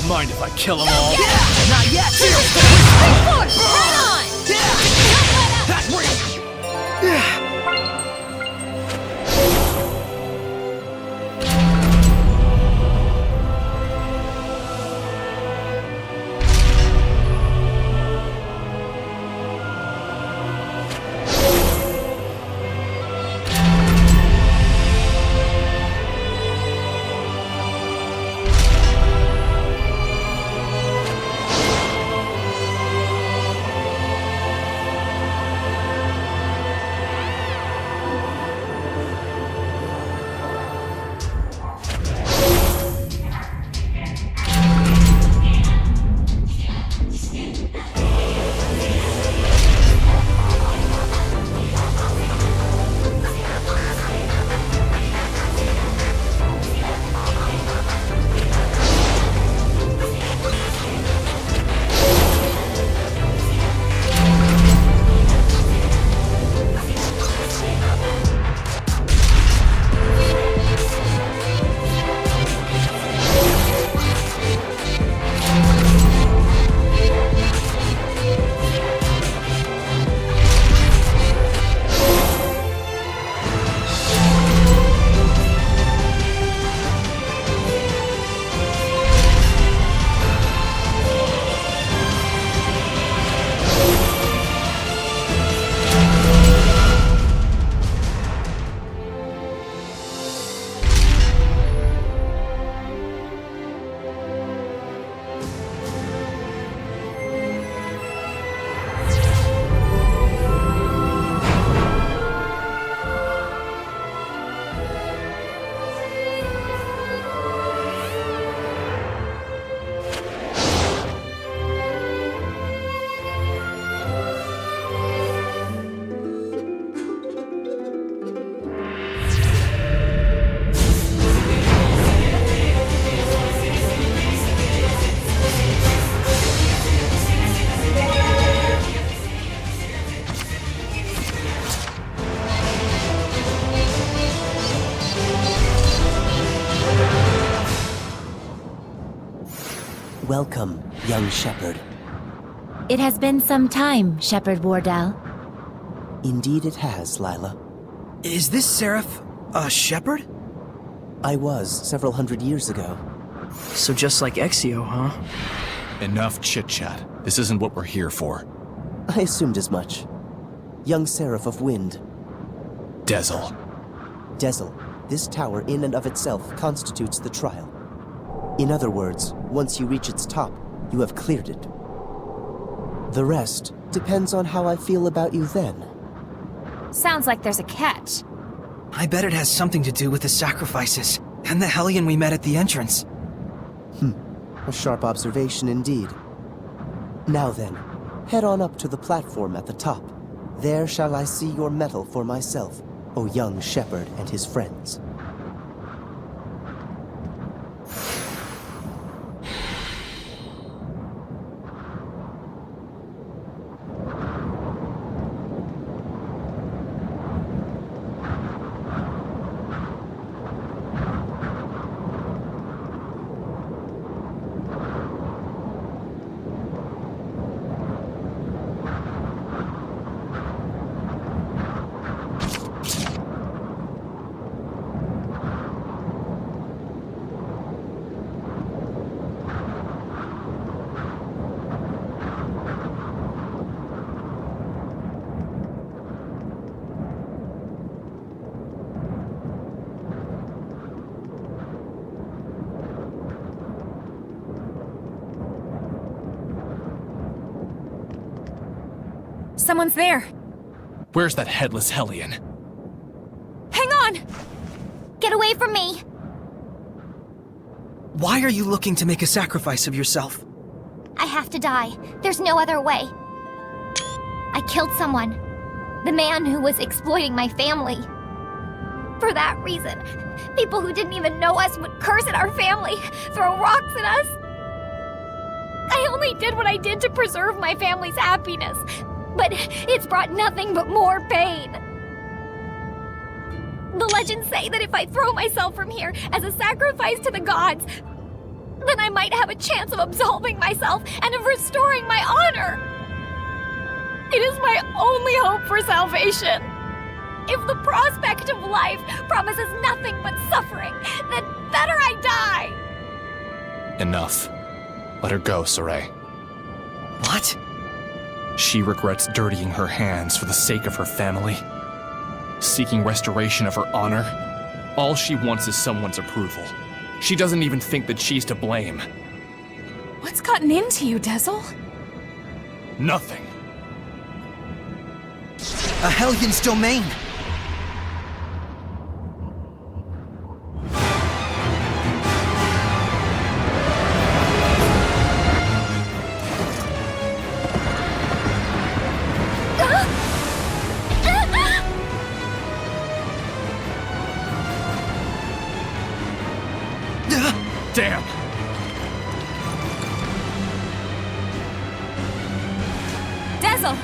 Mind if I kill them all? Yeah! Not yet! Welcome, young shepherd. It has been some time, Shepherd Wardell. Indeed it has, Lila. Is this Seraph a shepherd? I was several hundred years ago. So just like Exio, huh? Enough chit-chat. This isn't what we're here for. I assumed as much. Young Seraph of Wind. Dezel. Dezel, this tower in and of itself constitutes the trial. In other words, once you reach its top, you have cleared it. The rest depends on how I feel about you then. Sounds like there's a catch. I bet it has something to do with the sacrifices and the Hellion we met at the entrance. A sharp observation indeed. Now then, head on up to the platform at the top. There shall I see your mettle for myself, O young shepherd and his friends. Someone's there. Where's that headless Hellion? Hang on! Get away from me! Why are you looking to make a sacrifice of yourself? I have to die. There's no other way. I killed someone. The man who was exploiting my family. For that reason, people who didn't even know us would curse at our family, throw rocks at us. I only did what I did to preserve my family's happiness, but it's brought nothing but more pain. The legends say that if I throw myself from here as a sacrifice to the gods, then I might have a chance of absolving myself and of restoring my honor. It is my only hope for salvation. If the prospect of life promises nothing but suffering, then better I die. Enough. Let her go, Saray. What? She regrets dirtying her hands for the sake of her family. Seeking restoration of her honor. All she wants is someone's approval. She doesn't even think that she's to blame. What's gotten into you, Dezel? Nothing. A Hellion's domain! Damn! Dezel!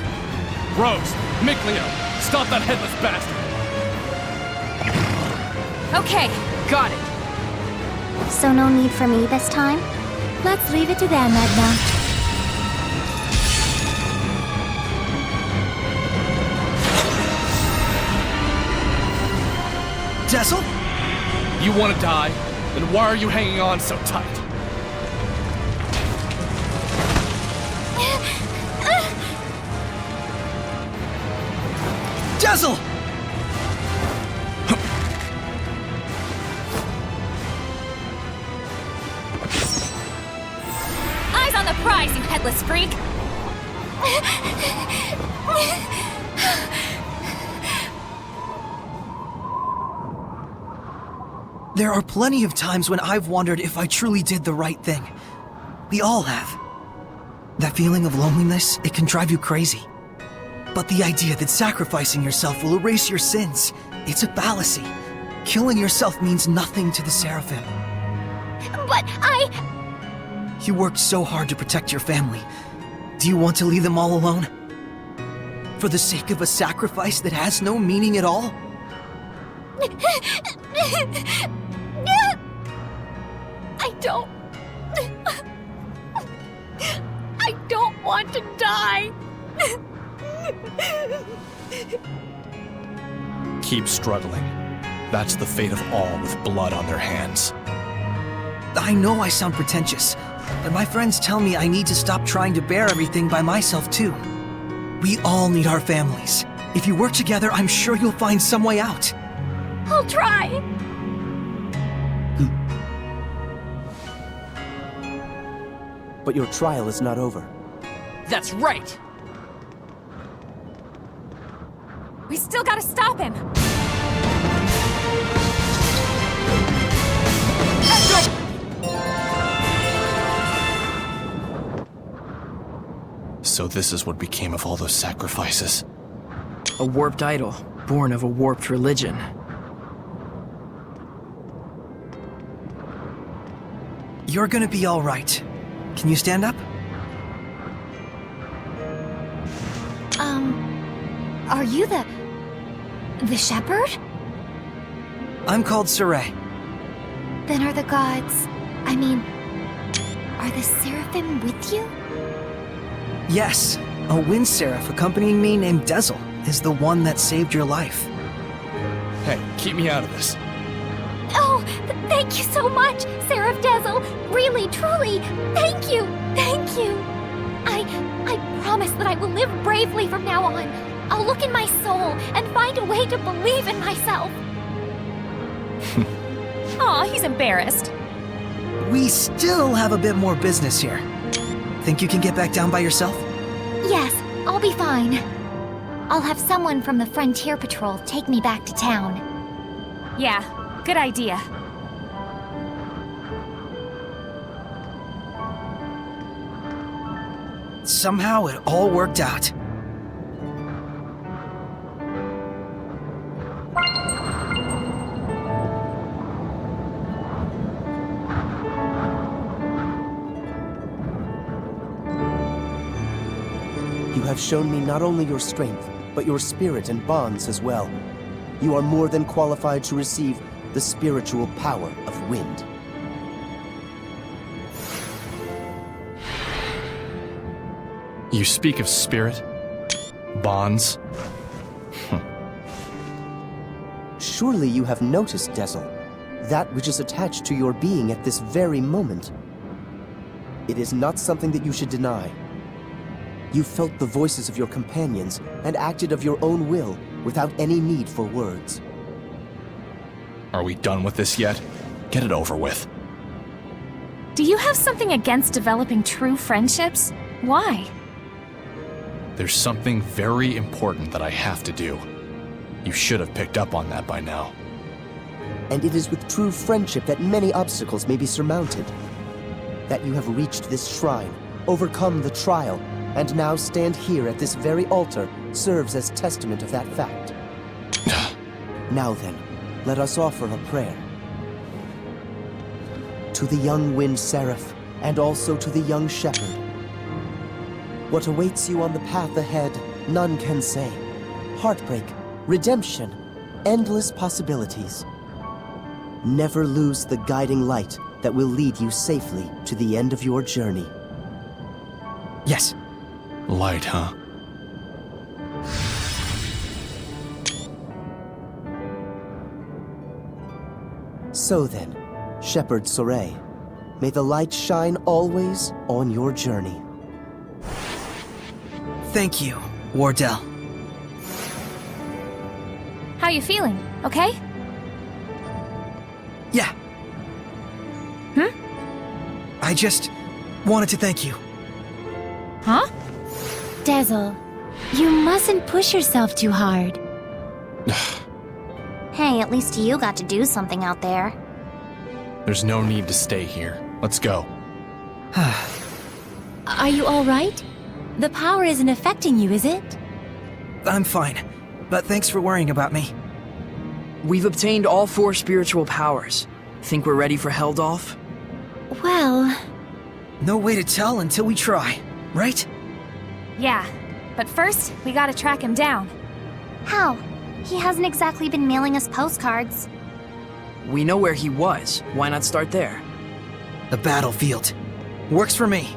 Rose! Mikleo! Stop that headless bastard! Okay, got it. So no need for me this time? Let's leave it to them, Edna. Dezel? You want to die? Then why are you hanging on so tight? Dezel! Eyes on the prize, you headless freak! There are plenty of times when I've wondered if I truly did the right thing. We all have. That feeling of loneliness, it can drive you crazy. But the idea that sacrificing yourself will erase your sins, it's a fallacy. Killing yourself means nothing to the Seraphim. But You worked so hard to protect your family. Do you want to leave them all alone? For the sake of a sacrifice that has no meaning at all? I don't want to die. Keep struggling. That's the fate of all with blood on their hands. I know I sound pretentious, but my friends tell me I need to stop trying to bear everything by myself too. We all need our families. If you work together, I'm sure you'll find some way out. I'll try. But your trial is not over. That's right! We still gotta stop him! So this is what became of all those sacrifices. A warped idol, born of a warped religion. You're gonna be all right. Can you stand up? Are you the shepherd? I'm called Saray. Then are the gods, are the seraphim with you? Yes, a wind seraph accompanying me named Dezel is the one that saved your life. Hey, keep me out of this. Oh, thank you so much, Seraph Dezel. Really, truly, thank you, thank you. I promise that I will live bravely from now on. I'll look in my soul and find a way to believe in myself. Aw, he's embarrassed. We still have a bit more business here. Think you can get back down by yourself? Yes, I'll be fine. I'll have someone from the Frontier Patrol take me back to town. Yeah, good idea. Somehow it all worked out. You have shown me not only your strength, but your spirit and bonds as well. You are more than qualified to receive the spiritual power of wind. You speak of spirit? Bonds? Surely you have noticed, Dezel, that which is attached to your being at this very moment. It is not something that you should deny. You felt the voices of your companions and acted of your own will without any need for words. Are we done with this yet? Get it over with. Do you have something against developing true friendships? Why? There's something very important that I have to do. You should have picked up on that by now. And it is with true friendship that many obstacles may be surmounted. That you have reached this shrine, overcome the trial, and now stand here at this very altar serves as testament of that fact. Now then, let us offer a prayer. To the young wind seraph, and also to the young shepherd. What awaits you on the path ahead, none can say. Heartbreak, redemption, endless possibilities. Never lose the guiding light that will lead you safely to the end of your journey. Yes. Light, huh? So then, Shepherd Saray, may the light shine always on your journey. Thank you, Wardell. How you feeling? Okay? Yeah. I just wanted to thank you. Huh? Dezel, you mustn't push yourself too hard. Hey, at least you got to do something out there. There's no need to stay here. Let's go. Are you all right? The power isn't affecting you, is it? I'm fine, but thanks for worrying about me. We've obtained all 4 spiritual powers. Think we're ready for Heldolf? Well... No way to tell until we try, right? Yeah, but first, we gotta track him down. How? He hasn't exactly been mailing us postcards. We know where he was. Why not start there? The battlefield. Works for me.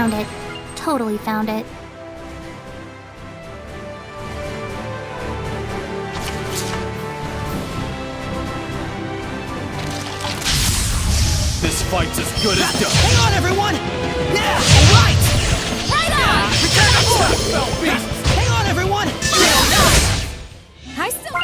Found it. Totally found it. This fight's as good as done. Hang on, everyone! Yeah, right! Right on! Return to form! Hang on, everyone! I still.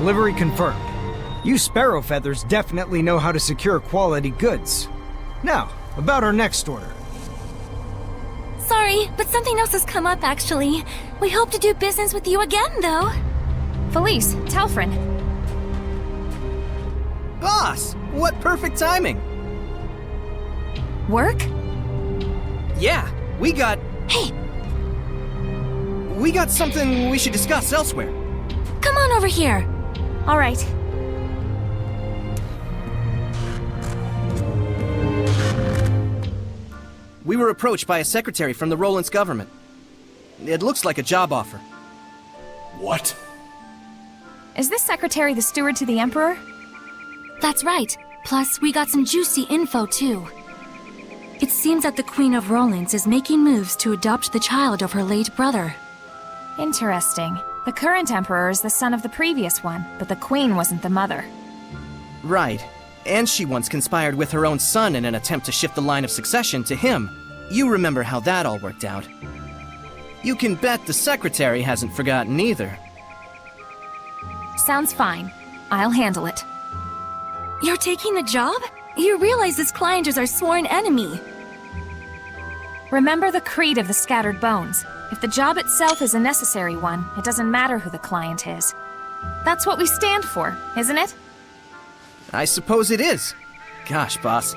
Delivery confirmed. You sparrow feathers definitely know how to secure quality goods. Now, about our next order. Sorry, but something else has come up actually. We hope to do business with you again, though. Felice, Telfrin. Boss, what perfect timing. Work? Yeah, we got Hey, something we should discuss elsewhere. come on over here. All right. We were approached by a secretary from the Roland's government. It looks like a job offer. What? Is this secretary the steward to the Emperor? That's right. Plus, we got some juicy info, too. It seems that the Queen of Rollins is making moves to adopt the child of her late brother. Interesting. The current Emperor is the son of the previous one, but the Queen wasn't the mother. Right. And she once conspired with her own son in an attempt to shift the line of succession to him. You remember how that all worked out. You can bet the secretary hasn't forgotten either. Sounds fine. I'll handle it. You're taking the job? You realize this client is our sworn enemy. Remember the creed of the Scattered Bones. If the job itself is a necessary one, it doesn't matter who the client is. That's what we stand for, isn't it? I suppose it is. Gosh, boss.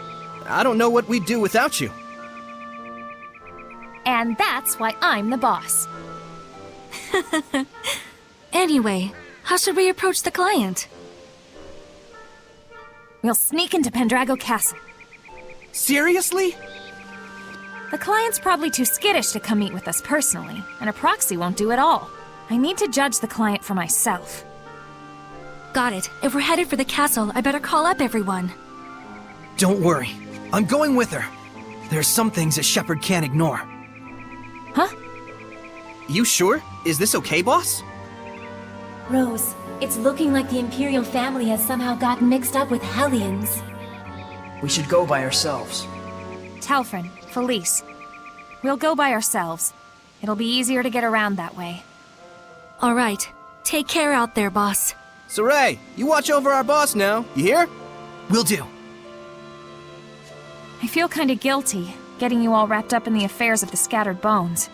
I don't know what we'd do without you. And that's why I'm the boss. Anyway, how should we approach the client? We'll sneak into Pendrago Castle. Seriously? The client's probably too skittish to come meet with us personally, and a proxy won't do it all. I need to judge the client for myself. Got it. If we're headed for the castle, I better call up everyone. Don't worry. I'm going with her. There's some things a shepherd can't ignore. Huh? You sure? Is this okay, boss? Rose, it's looking like the Imperial family has somehow gotten mixed up with Hellions. We should go by ourselves. Telfrin, Felice. We'll go by ourselves. It'll be easier to get around that way. All right. Take care out there, boss. Saray, you watch over our boss now. You hear? Will do. I feel kinda guilty, getting you all wrapped up in the affairs of the Scattered Bones.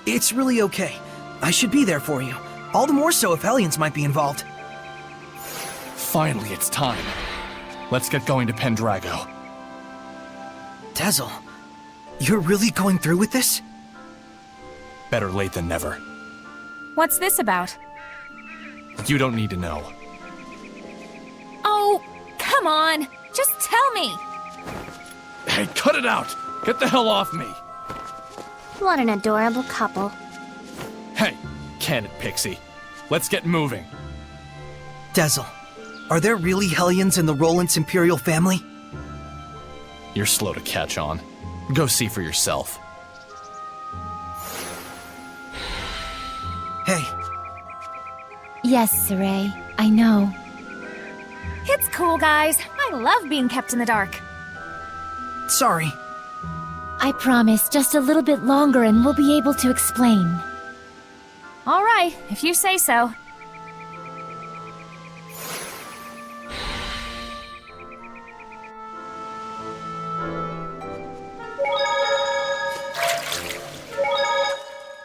It's really okay. I should be there for you. All the more so if Hellions might be involved. Finally, it's time. Let's get going to Pendrago. Tezel, you're really going through with this? Better late than never. What's this about? You don't need to know. Oh, come on! Just tell me! Hey, cut it out! Get the hell off me! What an adorable couple. Hey, can it, Pixie? Let's get moving. Tezel, are there really Hellions in the Roland's Imperial family? You're slow to catch on. Go see for yourself. Hey, Yes, Saray, I know. It's cool, guys. I love being kept in the dark. sorry. I promise, just a little bit longer and we'll be able to explain. All right, if you say so.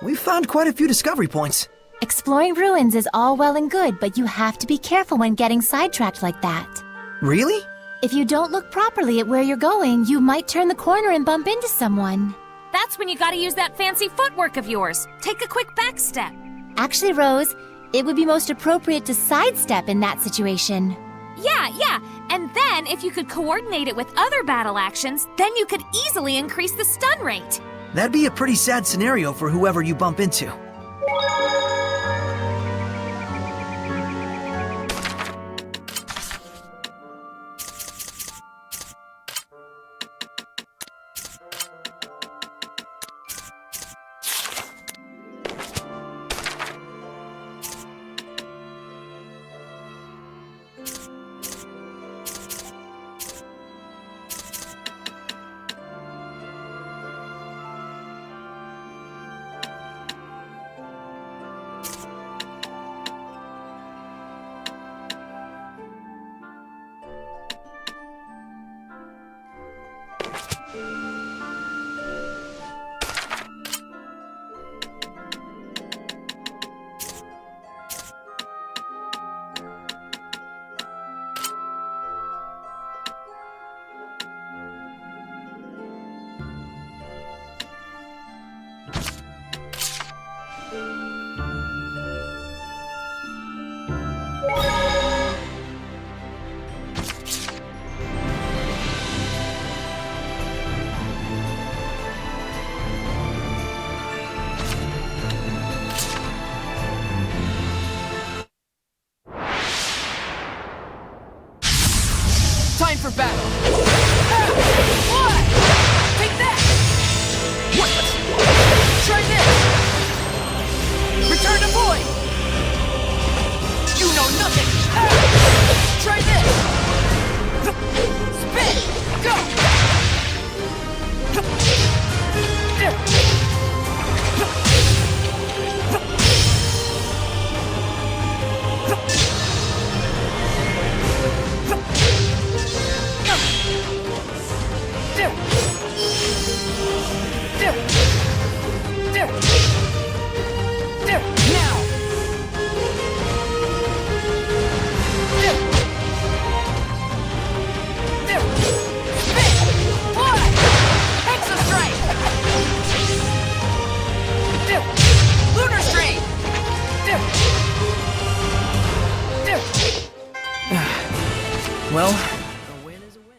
We found quite a few discovery points. Exploring ruins is all well and good, but you have to be careful when getting sidetracked like that. Really? If you don't look properly at where you're going, you might turn the corner and bump into someone. That's when you gotta use that fancy footwork of yours. Take a quick back step. Actually, Rose, it would be most appropriate to sidestep in that situation. Yeah. And then, if you could coordinate it with other battle actions, then you could easily increase the stun rate. That'd be a pretty sad scenario for whoever you bump into. time for battle! What? Take that! What? Try this! Return to void! You know nothing! Try this! Spin! Go! Well, a win is a win.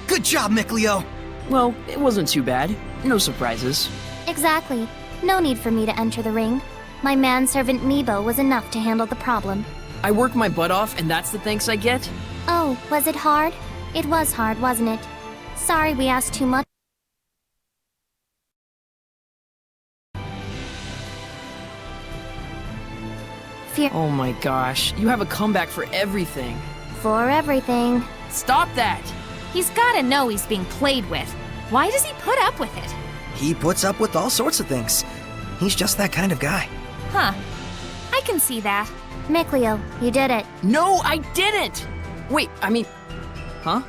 Good job, Mikleo! Well, it wasn't too bad. No surprises. Exactly. No need for me to enter the ring. My manservant Meebo was enough to handle the problem. I worked my butt off, and that's the thanks I get? Oh, was it hard? It was hard, wasn't it? Sorry we asked too much. Oh my gosh, you have a comeback for everything. For everything. Stop that! He's gotta know he's being played with. Why does he put up with it? He puts up with all sorts of things. He's just that kind of guy. Huh. I can see that. Mikleo, you did it. No, I didn't! Wait, I mean... Huh?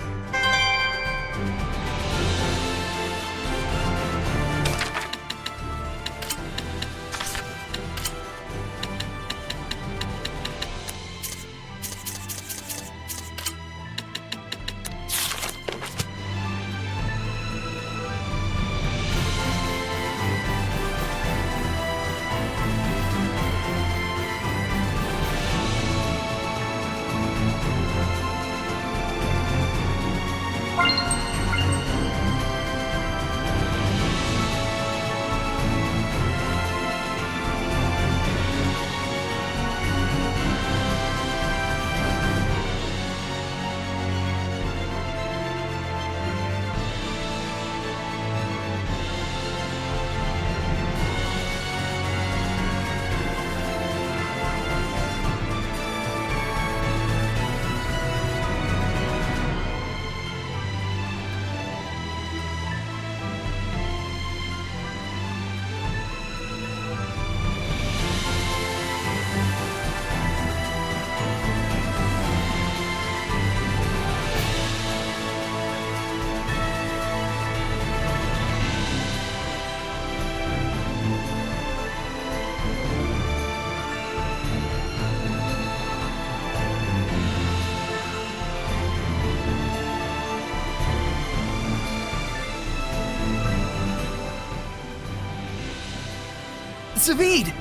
Zavid!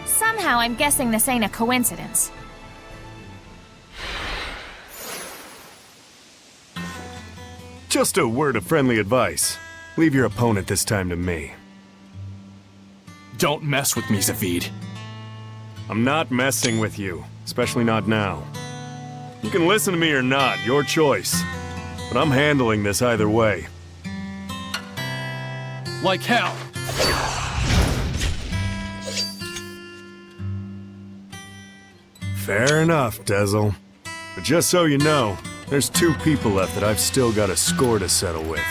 Somehow I'm guessing this ain't a coincidence. Just a word of friendly advice. Leave your opponent this time to me. Don't mess with me, Zavid. I'm not messing with you, especially not now. You can listen to me or not, your choice. But I'm handling this either way. Like hell! Fair enough, Dezel. But just so you know, there's 2 people left that I've still got a score to settle with.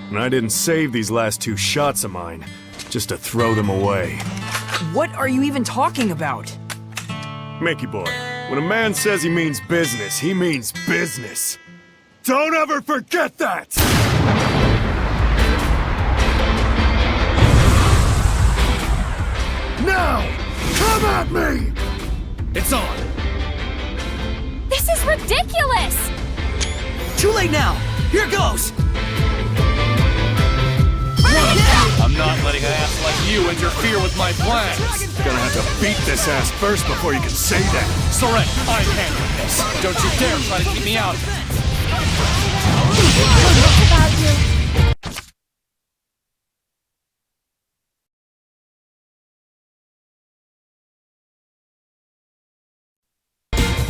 And I didn't save these last 2 shots of mine just to throw them away. What are you even talking about? Mickey boy, when a man says he means business, he means business. Don't ever forget that! Now, come at me! It's on! This is ridiculous! Too late now! Here goes! I'm not letting an ass like you interfere with my plans! Gonna have to beat this ass first before you can say that. Soren, I'm handling this. Don't you dare try to keep me out! About you.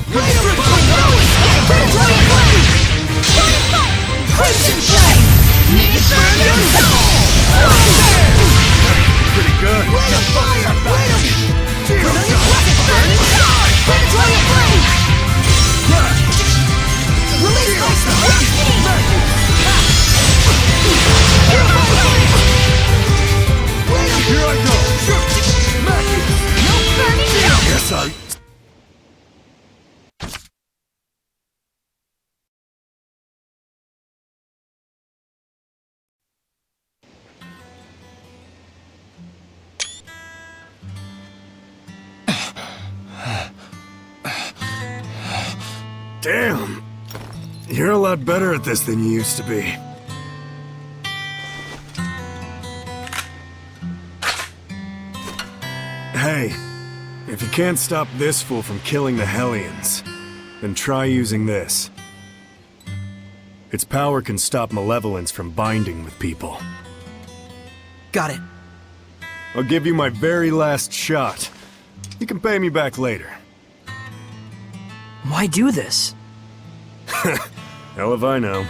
Crimson Flame! Burn your soul! Pretty good. Wait a fire! Wait a... Burning Star! Penetrating Flame! Release my Spark Steam! Here I go. No burning down! Yes, I... Damn! You're a lot better at this than you used to be. Hey, if you can't stop this fool from killing the Hellions, then try using this. Its power can stop malevolence from binding with people. Got it. I'll give you my very last shot. You can pay me back later. Why do this? Hell if I know.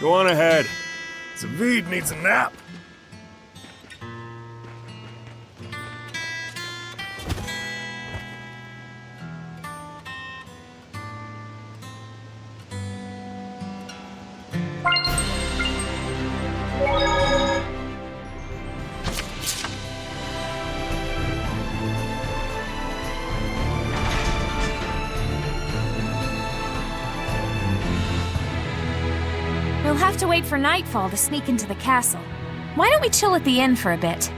Go on ahead. Zavid needs a nap. We'll have to wait for nightfall to sneak into the castle. Why don't we chill at the inn for a bit?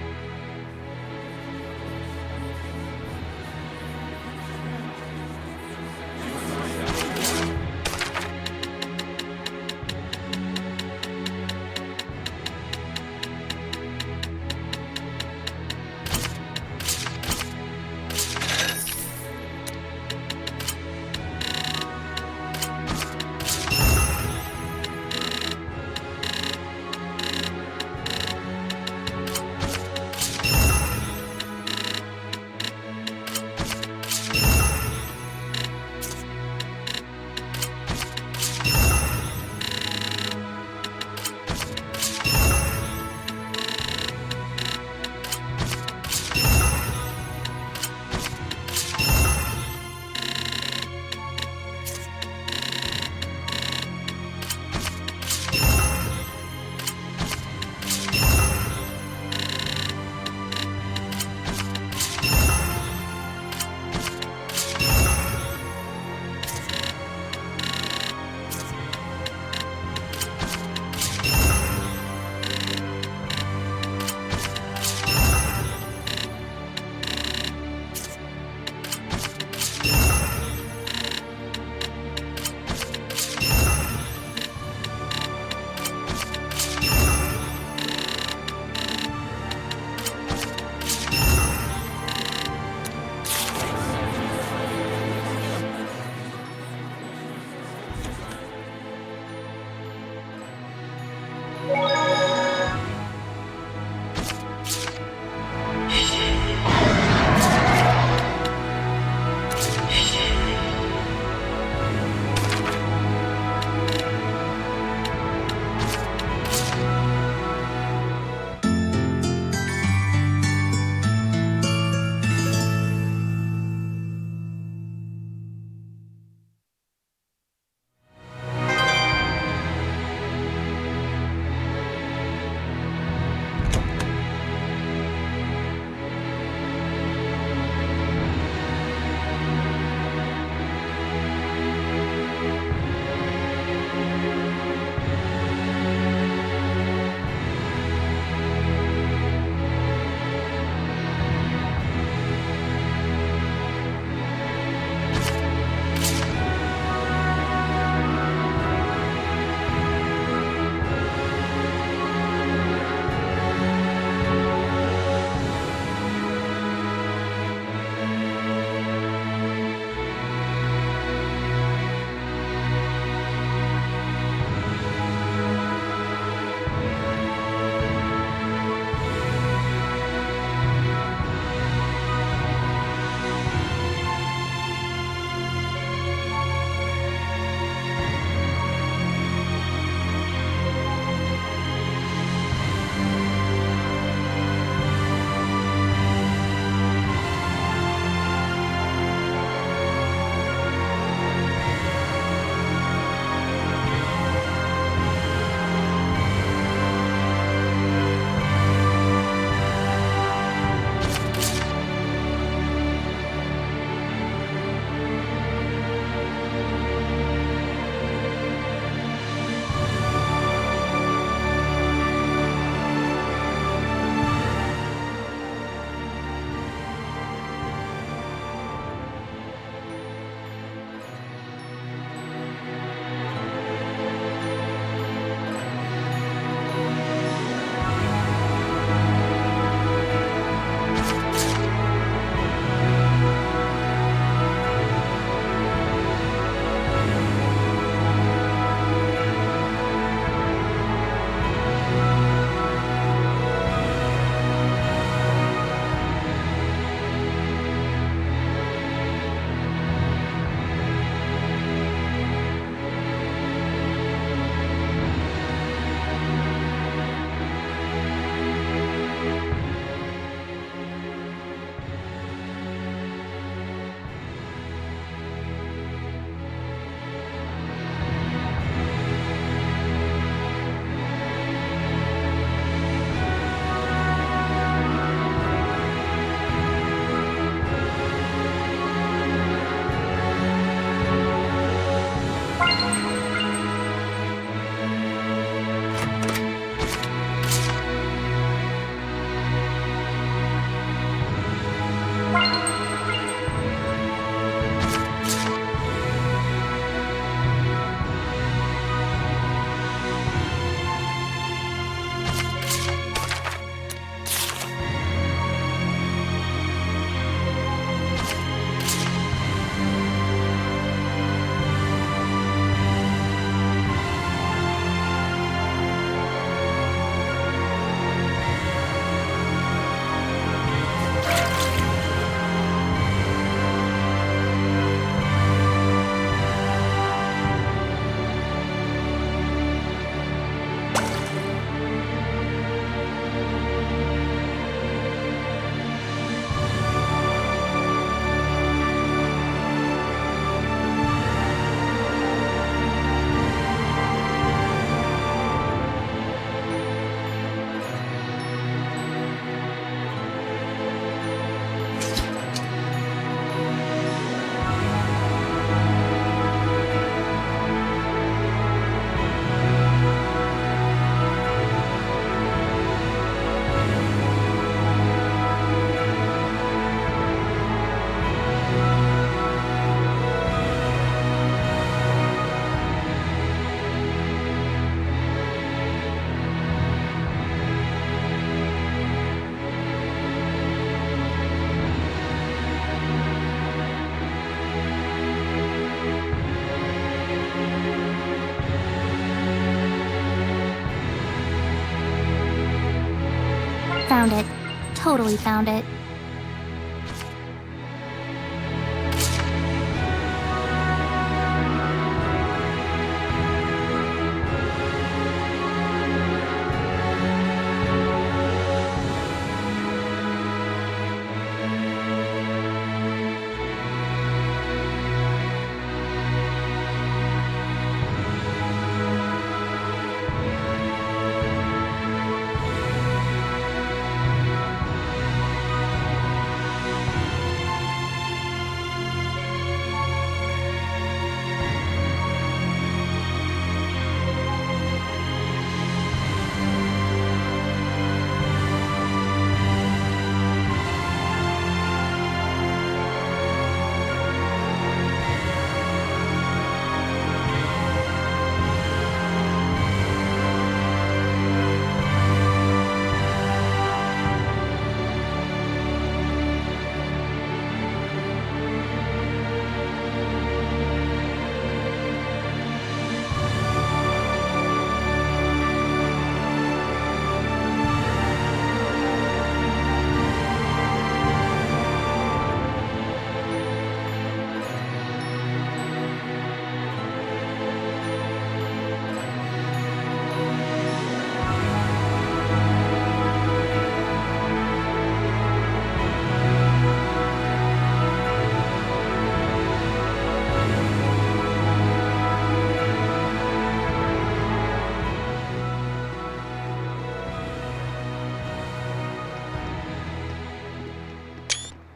Found it. Totally found it.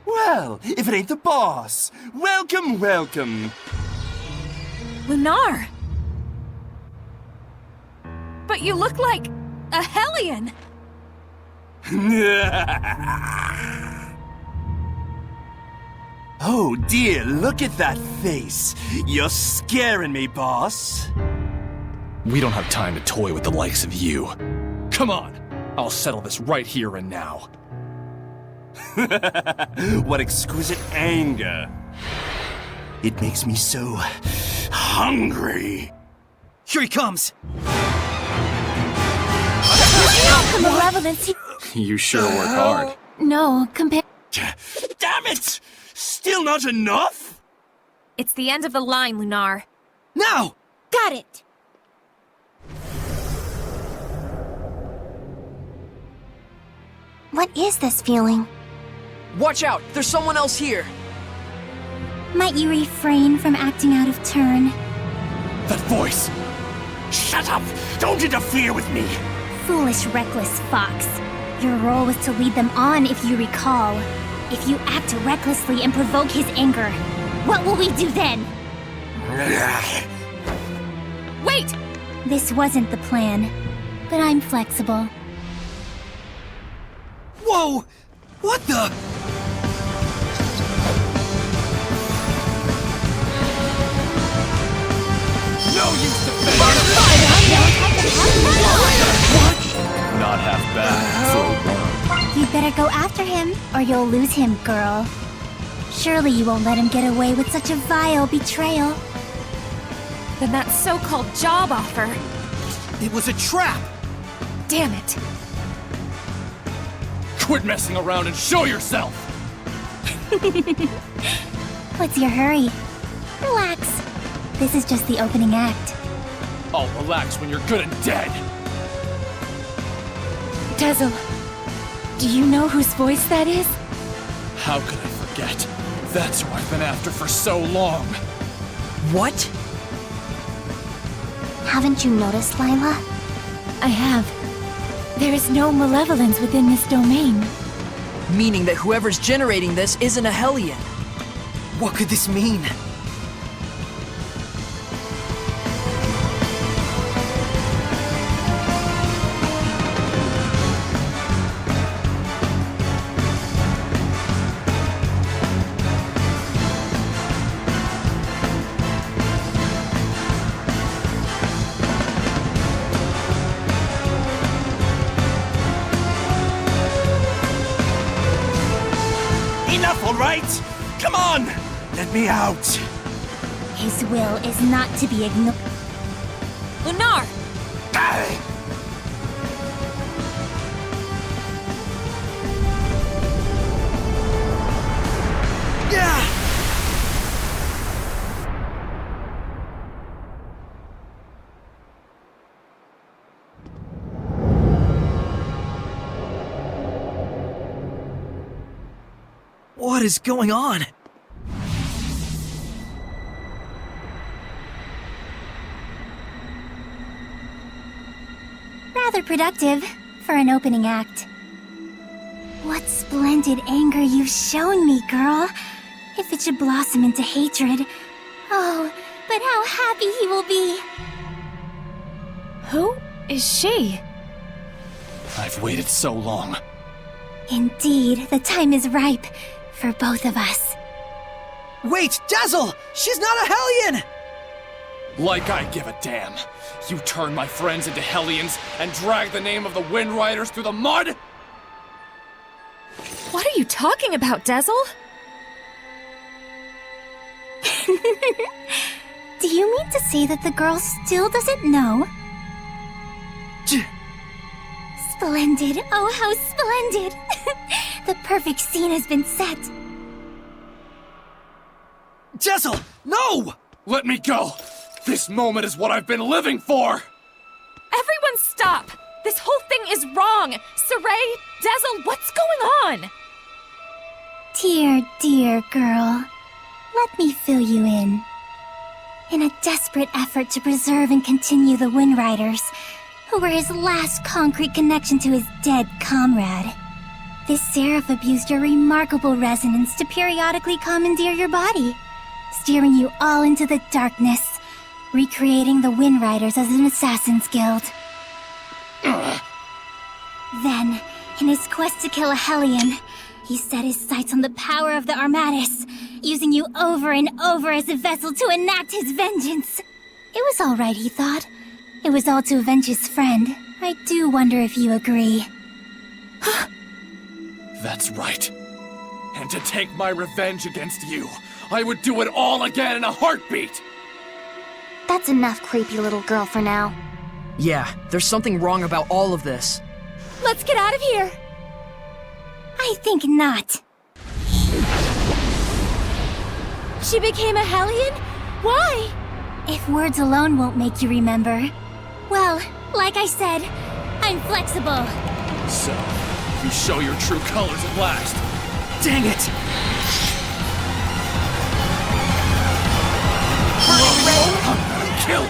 Well, if it ain't the boss! Welcome, welcome! Lunar! But you look like a Hellion! Oh dear, look at that face! You're scaring me, boss! We don't have time to toy with the likes of you. Come on! I'll settle this right here and now. What exquisite anger! It makes me so hungry! Here he comes! Malevolence. You sure work hard. No, compare. Damn it! Still not enough? It's the end of the line, Lunar. Now! Got it. What is this feeling? Watch out! There's someone else here! Might you refrain from acting out of turn? That voice! Shut up! Don't interfere with me! Foolish, reckless fox. Your role was to lead them on, if you recall. If you act recklessly and provoke his anger, what will we do then? Wait! This wasn't the plan, but I'm flexible. Whoa! What the? No use to Not half bad. You'd better go after him, or you'll lose him, girl. Surely you won't let him get away with such a vile betrayal. Then that so-called job offer. It was a trap! Damn it. Quit messing around and show yourself! What's your hurry? Relax. This is just the opening act. I'll relax when you're good and dead! Dazzle, do you know whose voice that is? How could I forget? That's who I've been after for so long! What? Haven't you noticed, Lila? I have. There is no malevolence within this domain. Meaning that whoever's generating this isn't a Hellion. What could this mean? Enough, all right? Come on! Let me out! His will is not to be ignored. Lunar! What is going on? Rather productive for an opening act. What splendid anger you've shown me, girl. If it should blossom into hatred. Oh, but how happy he will be. Who is she? I've waited so long. Indeed, the time is ripe for both of us. Wait, Dazzle! She's not a Hellion! Like I give a damn. You turn my friends into Hellions and drag the name of the Wind Riders through the mud? What are you talking about, Dazzle? Do you mean to say that the girl still doesn't know? Splendid, oh how splendid! The perfect scene has been set. Dazzle, no! Let me go! This moment is what I've been living for! Everyone stop! This whole thing is wrong! Saray, Dazzle, what's going on? Dear, dear girl. Let me fill you in. In a desperate effort to preserve and continue the Wind Riders, who were his last concrete connection to his dead comrade, this seraph abused your remarkable resonance to periodically commandeer your body, steering you all into the darkness, recreating the Wind Riders as an assassin's guild. Then, in his quest to kill a Hellion, he set his sights on the power of the Armatus, using you over and over as a vessel to enact his vengeance. It was all right, he thought. It was all to avenge his friend. I do wonder if you agree. That's right. And to take my revenge against you, I would do it all again in a heartbeat! That's enough, creepy little girl, for now. Yeah, there's something wrong about all of this. Let's get out of here! I think not. She became a Hellion? Why? If words alone won't make you remember, well, like I said, I'm flexible. So, you show your true colors at last. Dang it! Kill!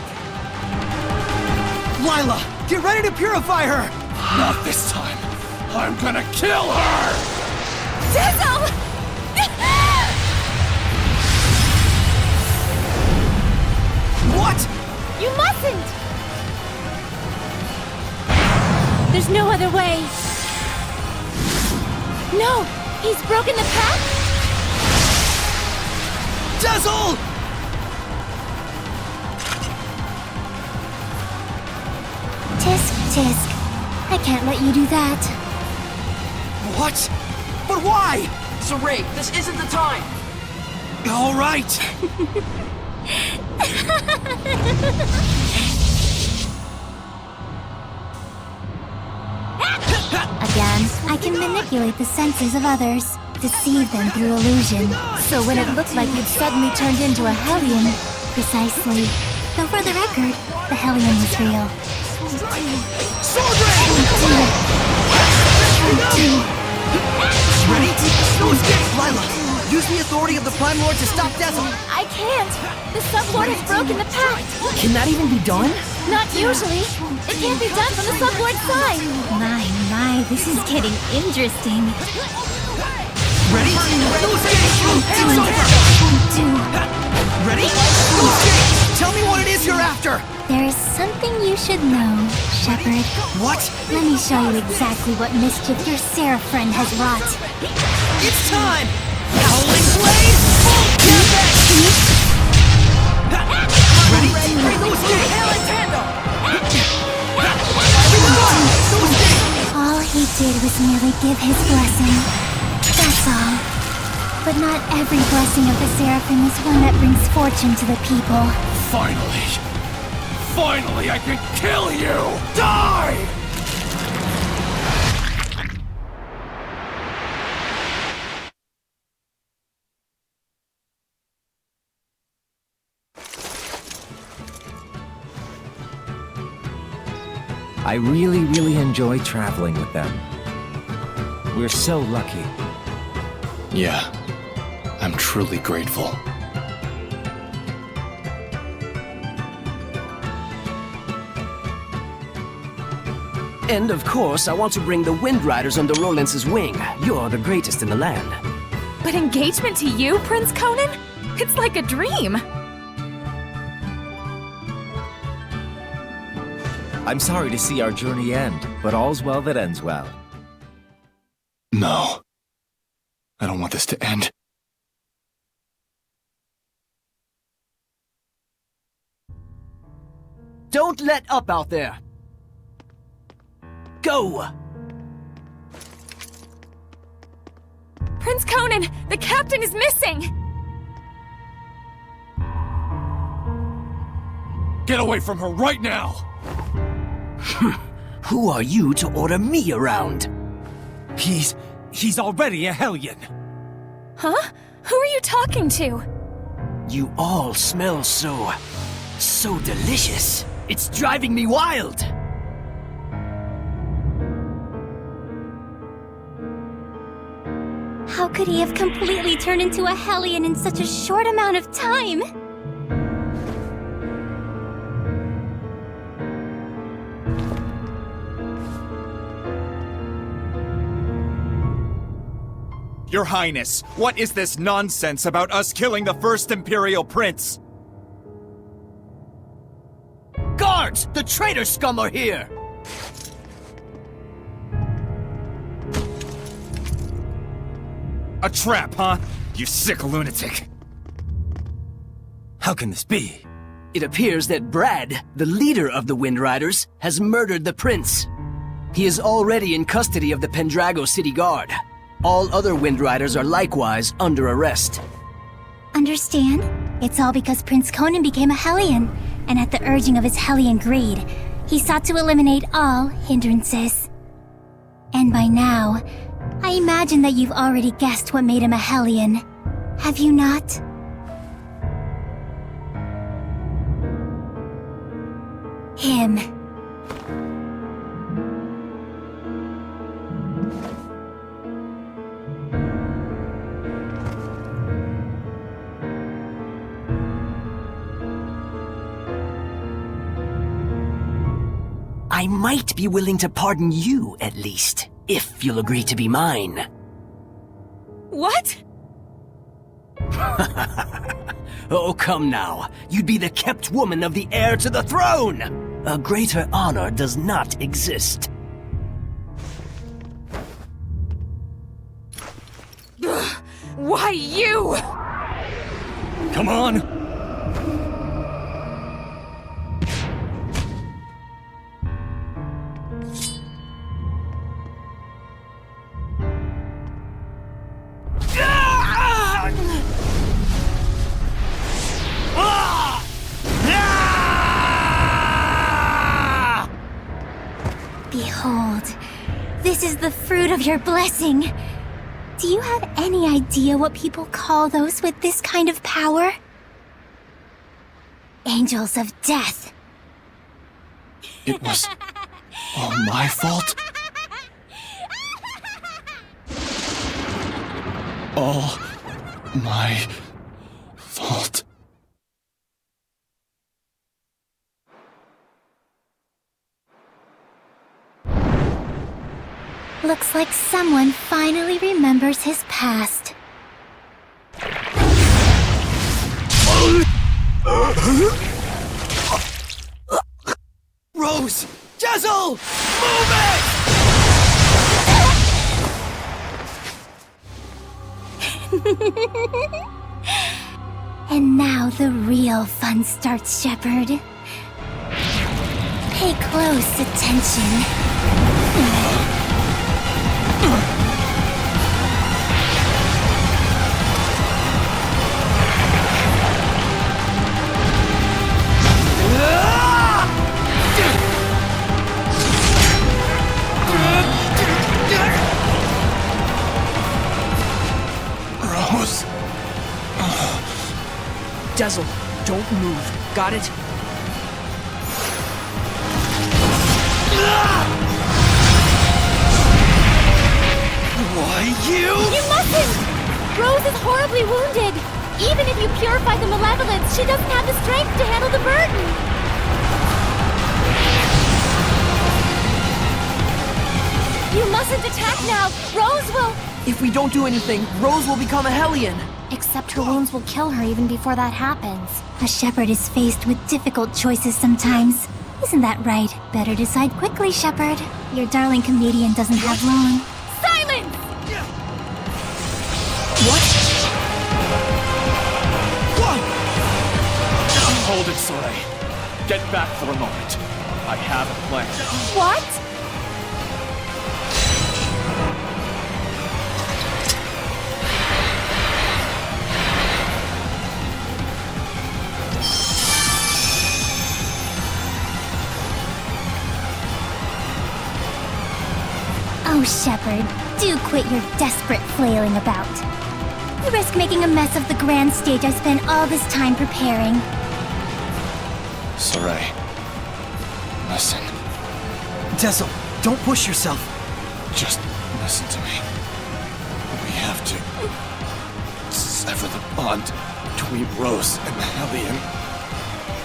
Lila, get ready to purify her! Not this time. I'm gonna kill her! Dazzle! What? You mustn't! There's no other way. No! He's broken the pact? Dazzle! Tisk, tisk. I can't let you do that. What? But why? Saray, this isn't the time! All right! Again, I can manipulate the senses of others, deceive them through illusion. So when it looked like you'd suddenly turned into a Hellion, precisely. Though for the record, the Hellion was real. Ready? No escape! Lila, use the authority of the Prime Lord to stop Dazzle! I can't! The Sublord has broken the pact! Can that even be done? Not usually! It can't be done from the Sublord's side! My, this is getting interesting. Ready? No escape! Hands over! Ready? No escape! Tell me what it is you're after! There is something you should know, Shepard. What? Let me show you exactly what mischief your Seraph friend has wrought. It's time! Howling Blaze! Full Tempest! Ready? No escape! All he did was merely give his blessing. That's all. But not every blessing of the Seraphim is one that brings fortune to the people. Finally! Finally, I can kill you! Die! I really enjoy traveling with them. We're so lucky. Yeah, truly grateful. And of course, I want to bring the Wind Riders under Rolance's wing. You're the greatest in the land. But engagement to you, Prince Conan? It's like a dream. I'm sorry to see our journey end, but all's well that ends well. No. I don't want this to end. Don't let up out there! Go! Prince Conan, the captain is missing! Get away from her right now! Who are you to order me around? He's already a Hellion. Huh? Who are you talking to? You all smell so delicious. It's driving me wild. How could he have completely turned into a Hellion in such a short amount of time? Your Highness, what is this nonsense about us killing the first Imperial Prince? Guards! The traitor scum are here! A trap, huh? You sick lunatic. How can this be? It appears that Brad, the leader of the Wind Riders, has murdered the prince. He is already in custody of the Pendrago City Guard. All other Wind Riders are likewise under arrest. Understand? It's all because Prince Conan became a Hellion, and at the urging of his Hellion greed, he sought to eliminate all hindrances. And by now, I imagine that you've already guessed what made him a Hellion. Have you not? Him. I might be willing to pardon you, at least, if you'll agree to be mine. What? Oh, come now. You'd be the kept woman of the heir to the throne! A greater honor does not exist. Why you? Come on! Behold, this is the fruit of your blessing. Do you have any idea what people call those with this kind of power? Angels of death. It was all my fault? All my fault. Looks like someone finally remembers his past. Rose! Jezel! Move it! And now the real fun starts, Shepard. Pay close attention. Rose. Jezel, don't move. Got it? Why, you? You mustn't! Rose is was horribly wounded. Even if you purify the malevolence, she doesn't have the strength to handle the burden. You mustn't attack now. Rose will... If we don't do anything, Rose will become a Hellion. Except her wounds will kill her even before that happens. A shepherd is faced with difficult choices sometimes. Isn't that right? Better decide quickly, shepherd. Your darling comedian doesn't have long. Silence! What? Hold it, Soray. Get back for a moment. I have a plan. What? Oh, shepherd, do quit your desperate flailing about. You risk making a mess of the grand stage I spent all this time preparing. Soray, listen. Dezel, don't push yourself. Just listen to me. We have to sever the bond between Rose and the Hellion.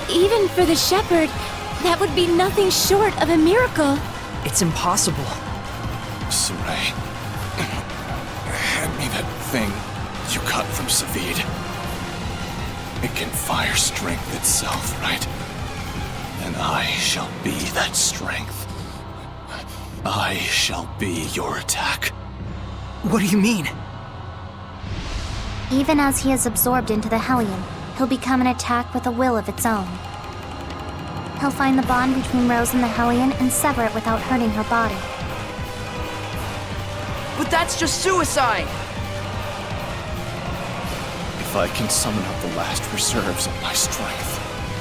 Even for the shepherd, that would be nothing short of a miracle. It's impossible. Soray, hand me that thing you cut from Savid. It can fire strength itself, right? And I shall be that strength. I shall be your attack. What do you mean? Even as he is absorbed into the Hellion, he'll become an attack with a will of its own. He'll find the bond between Rose and the Hellion and sever it without hurting her body. But that's just suicide! If I can summon up the last reserves of my strength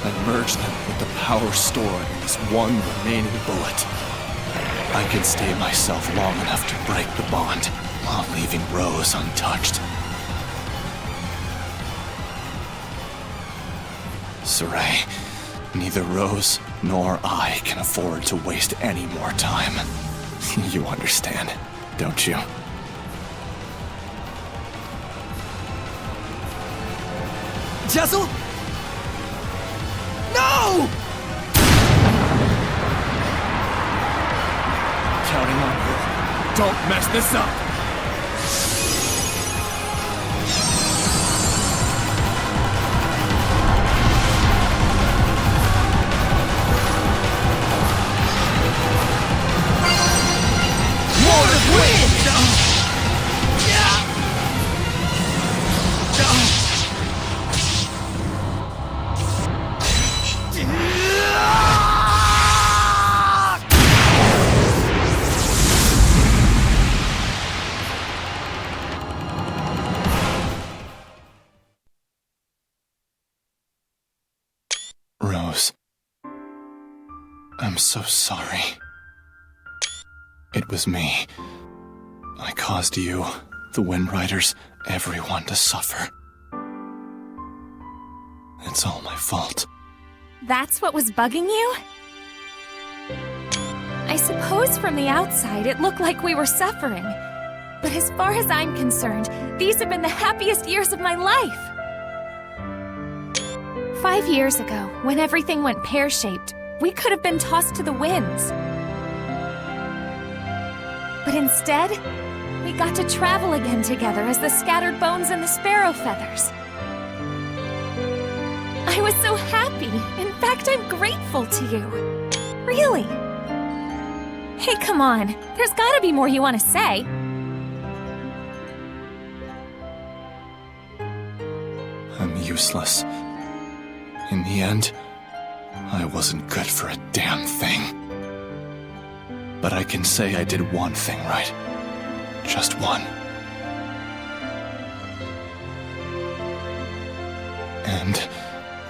and merge them with the power stored in this one remaining bullet, I can stay myself long enough to break the bond while leaving Rose untouched. Soray, neither Rose nor I can afford to waste any more time. You understand, don't you? Dezel? No! Counting on you. Don't mess this up! Rose, I'm so sorry. It was me. I caused you, the Wind Riders, everyone to suffer. It's all my fault. That's what was bugging you? I suppose from the outside it looked like we were suffering. But as far as I'm concerned, these have been the happiest years of my life. 5 years ago, when everything went pear-shaped, we could have been tossed to the winds. But instead, we got to travel again together as the scattered bones and the sparrow feathers. I was so happy. In fact, I'm grateful to you. Really. Hey, come on. There's gotta be more you want to say. I'm useless. In the end, I wasn't good for a damn thing. But I can say I did one thing right. Just one. And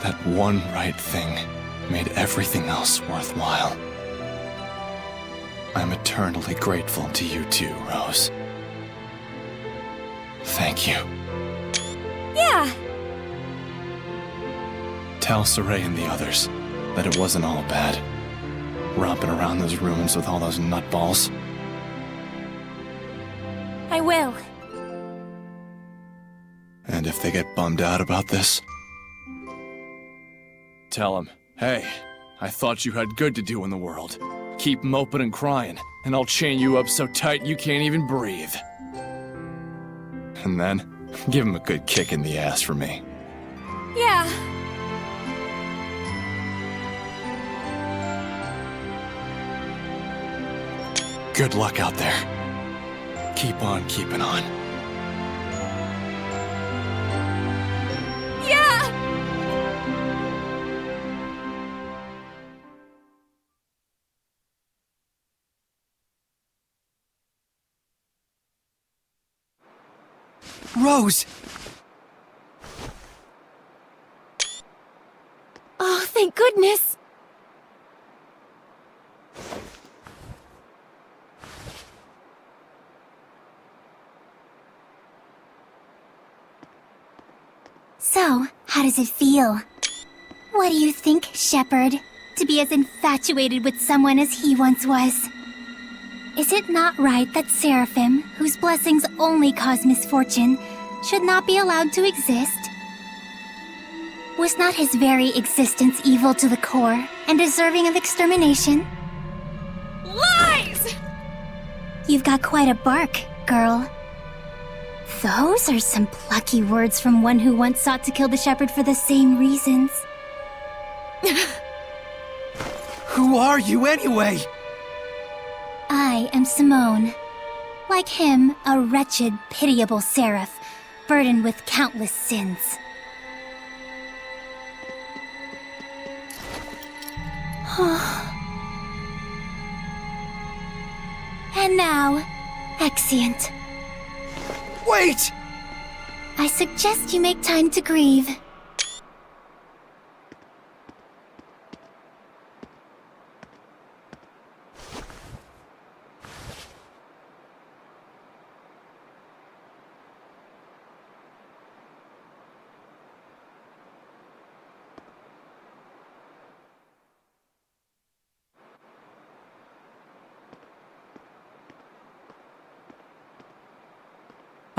that one right thing made everything else worthwhile. I'm eternally grateful to you too, Rose. Thank you. Yeah. Tell Soray and the others that it wasn't all bad. Romping around those ruins with all those nutballs. I will. And if they get bummed out about this? Tell them, hey, I thought you had good to do in the world. Keep moping and crying, and I'll chain you up so tight you can't even breathe. And then, give him a good kick in the ass for me. Yeah. Good luck out there. Keep on keeping on. Yeah! Rose! Oh, thank goodness! So, how does it feel? What do you think, Shepard? To be as infatuated with someone as he once was? Is it not right that Seraphim, whose blessings only cause misfortune, should not be allowed to exist? Was not his very existence evil to the core and deserving of extermination? Lies! You've got quite a bark, girl. Those are some plucky words from one who once sought to kill the Shepherd for the same reasons. Who are you anyway? I am Simone. Like him, a wretched, pitiable seraph, burdened with countless sins. And now, Exeunt. Wait! I suggest you make time to grieve.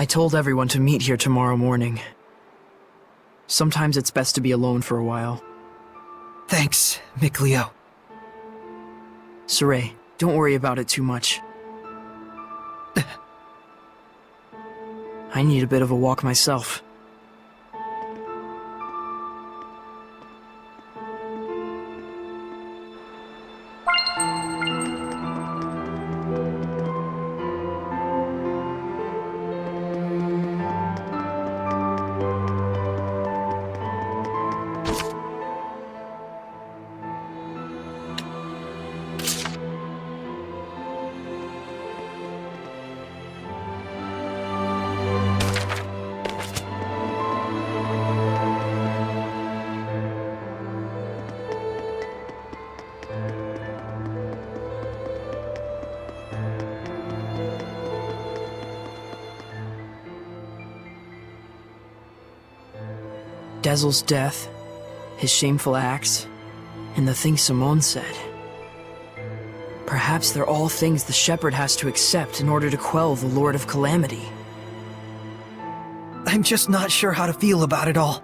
I told everyone to meet here tomorrow morning. Sometimes it's best to be alone for a while. Thanks, Mikleo. Saray, don't worry about it too much. I need a bit of a walk myself. Dazzle's death, his shameful acts, and the things Simone said. Perhaps they're all things the Shepherd has to accept in order to quell the Lord of Calamity. I'm just not sure how to feel about it all.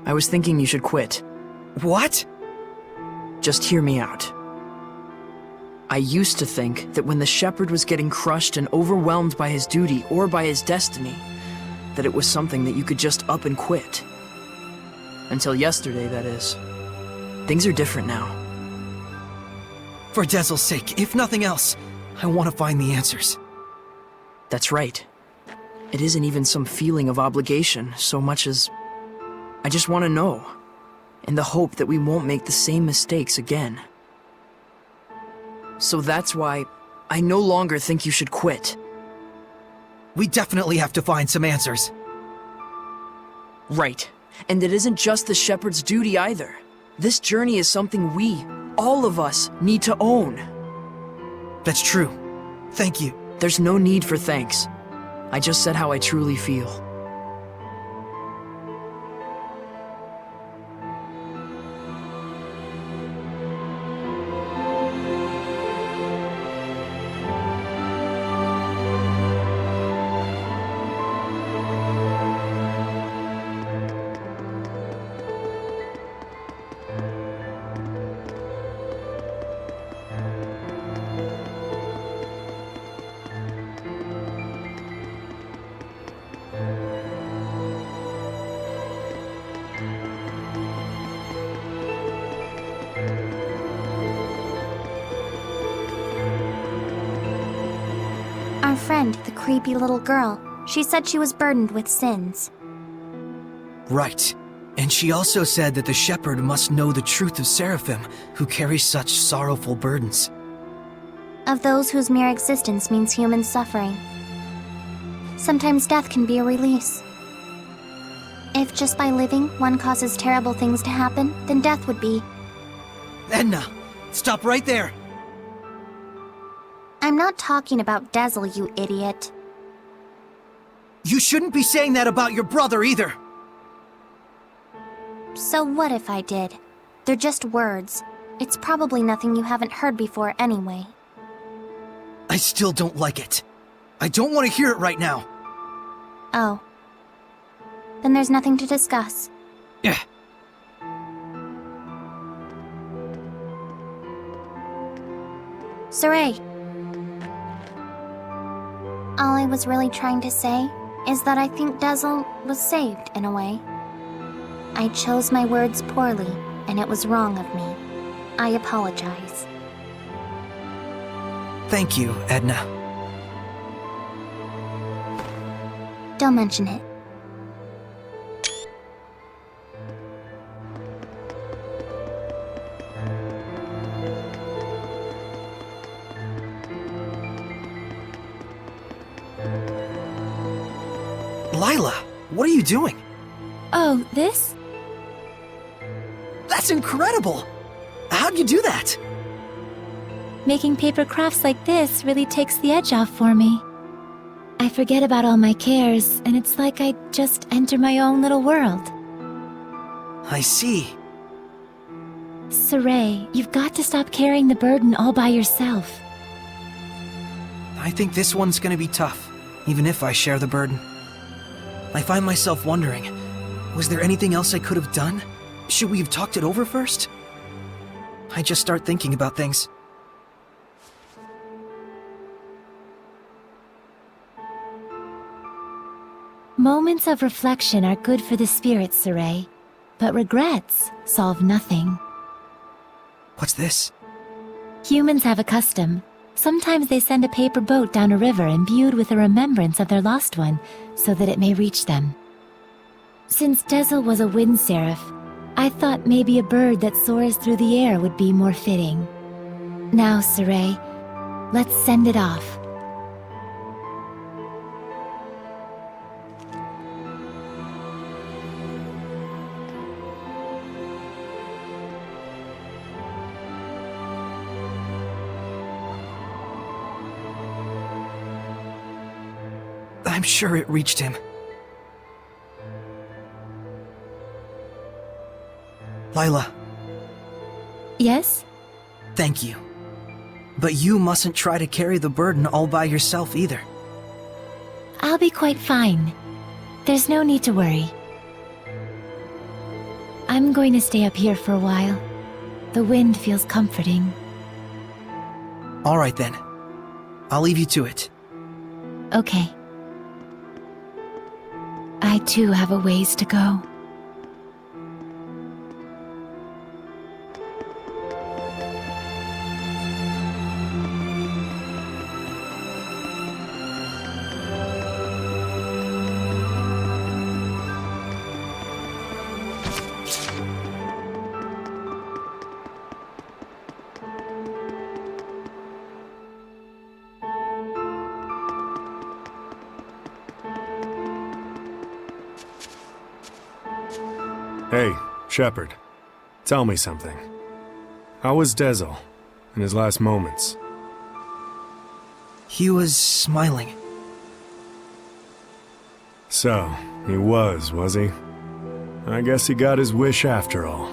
I was thinking you should quit. What? Just hear me out. I used to think that when the Shepherd was getting crushed and overwhelmed by his duty or by his destiny, that it was something that you could just up and quit. Until yesterday, that is. Things are different now. For Dazzle's sake, if nothing else, I want to find the answers. That's right. It isn't even some feeling of obligation so much as I just want to know, in the hope that we won't make the same mistakes again. So that's why I no longer think you should quit. We definitely have to find some answers. Right. And it isn't just the Shepherd's duty either. This journey is something we, all of us, need to own. That's true. Thank you. There's no need for thanks. I just said how I truly feel. Our friend, the creepy little girl, she said she was burdened with sins. Right. And she also said that the shepherd must know the truth of Seraphim, who carry such sorrowful burdens. Of those whose mere existence means human suffering. Sometimes death can be a release. If just by living one causes terrible things to happen, then death would be. Edna, stop right there! I'm not talking about Dezel, you idiot. You shouldn't be saying that about your brother either! So what if I did? They're just words. It's probably nothing you haven't heard before anyway. I still don't like it. I don't want to hear it right now. Oh. Then there's nothing to discuss. Yeah. Saray. All I was really trying to say is that I think Dezel was saved in a way. I chose my words poorly, and it was wrong of me. I apologize. Thank you, Edna. Don't mention it. Lila, what are you doing? Oh, this? That's incredible! How'd you do that? Making paper crafts like this really takes the edge off for me. I forget about all my cares, and it's like I just enter my own little world. I see. Saray, you've got to stop carrying the burden all by yourself. I think this one's gonna be tough, even if I share the burden. I find myself wondering, was there anything else I could have done? Should we have talked it over first? I just start thinking about things. Moments of reflection are good for the spirit, Saray, but regrets solve nothing. What's this? Humans have a custom. Sometimes they send a paper boat down a river imbued with a remembrance of their lost one, so that it may reach them. Since Dezel was a wind seraph, I thought maybe a bird that soars through the air would be more fitting. Now, Saray, let's send it off. I'm sure it reached him. Lila. Yes? Thank you. But you mustn't try to carry the burden all by yourself either. I'll be quite fine. There's no need to worry. I'm going to stay up here for a while. The wind feels comforting. All right then. I'll leave you to it. Okay. I too have a ways to go. Hey, Shepard. Tell me something. How was Dezel in his last moments? He was smiling. So, he was he? I guess he got his wish after all.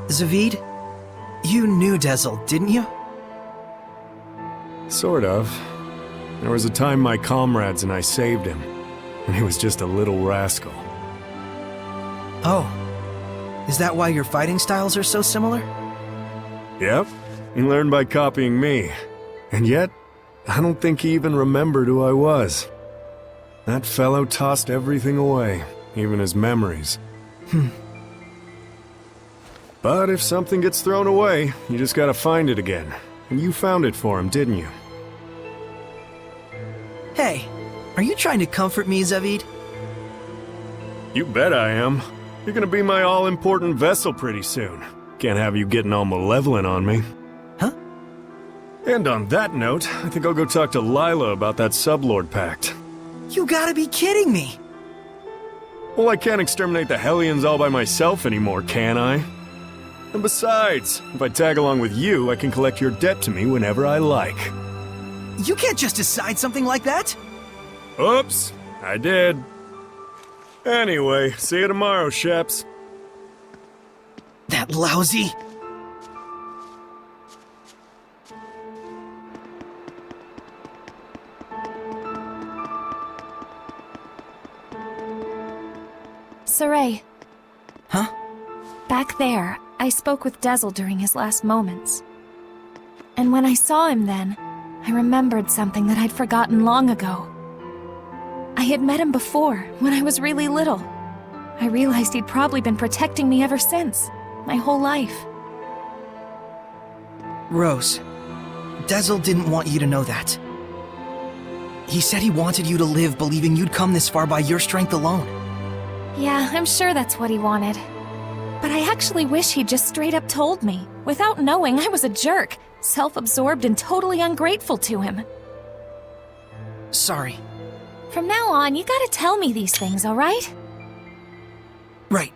Zaveid, you knew Dezel, didn't you? Sort of. There was a time my comrades and I saved him, and he was just a little rascal. Oh. Is that why your fighting styles are so similar? Yep. He learned by copying me. And yet, I don't think he even remembered who I was. That fellow tossed everything away, even his memories. But if something gets thrown away, you just gotta find it again. And you found it for him, didn't you? Hey, are you trying to comfort me, Zavid? You bet I am. You're gonna be my all-important vessel pretty soon. Can't have you getting all malevolent on me. Huh? And on that note, I think I'll go talk to Lila about that Sublord Pact. You gotta be kidding me! Well, I can't exterminate the Hellions all by myself anymore, can I? And besides, if I tag along with you, I can collect your debt to me whenever I like. You can't just decide something like that! Oops, I did. Anyway, see you tomorrow, Sheps. That lousy... Saray. Huh? Back there, I spoke with Dezel during his last moments. And when I saw him then, I remembered something that I'd forgotten long ago. I had met him before, when I was really little. I realized he'd probably been protecting me ever since, my whole life. Rose, Dezel didn't want you to know that. He said he wanted you to live believing you'd come this far by your strength alone. Yeah, I'm sure that's what he wanted. But I actually wish he'd just straight up told me, without knowing I was a jerk, self-absorbed and totally ungrateful to him. Sorry. From now on, you gotta tell me these things, alright? Right.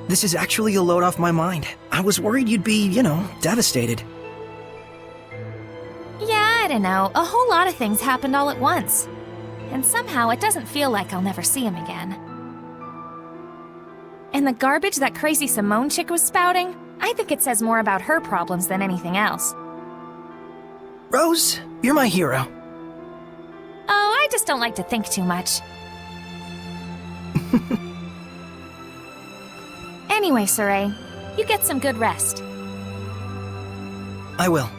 This is actually a load off my mind. I was worried you'd be, devastated. Yeah, I don't know. A whole lot of things happened all at once. And somehow it doesn't feel like I'll never see him again. And the garbage that crazy Simone chick was spouting, I think it says more about her problems than anything else. Rose, you're my hero. Oh, I just don't like to think too much. Anyway, Saray, you get some good rest. I will.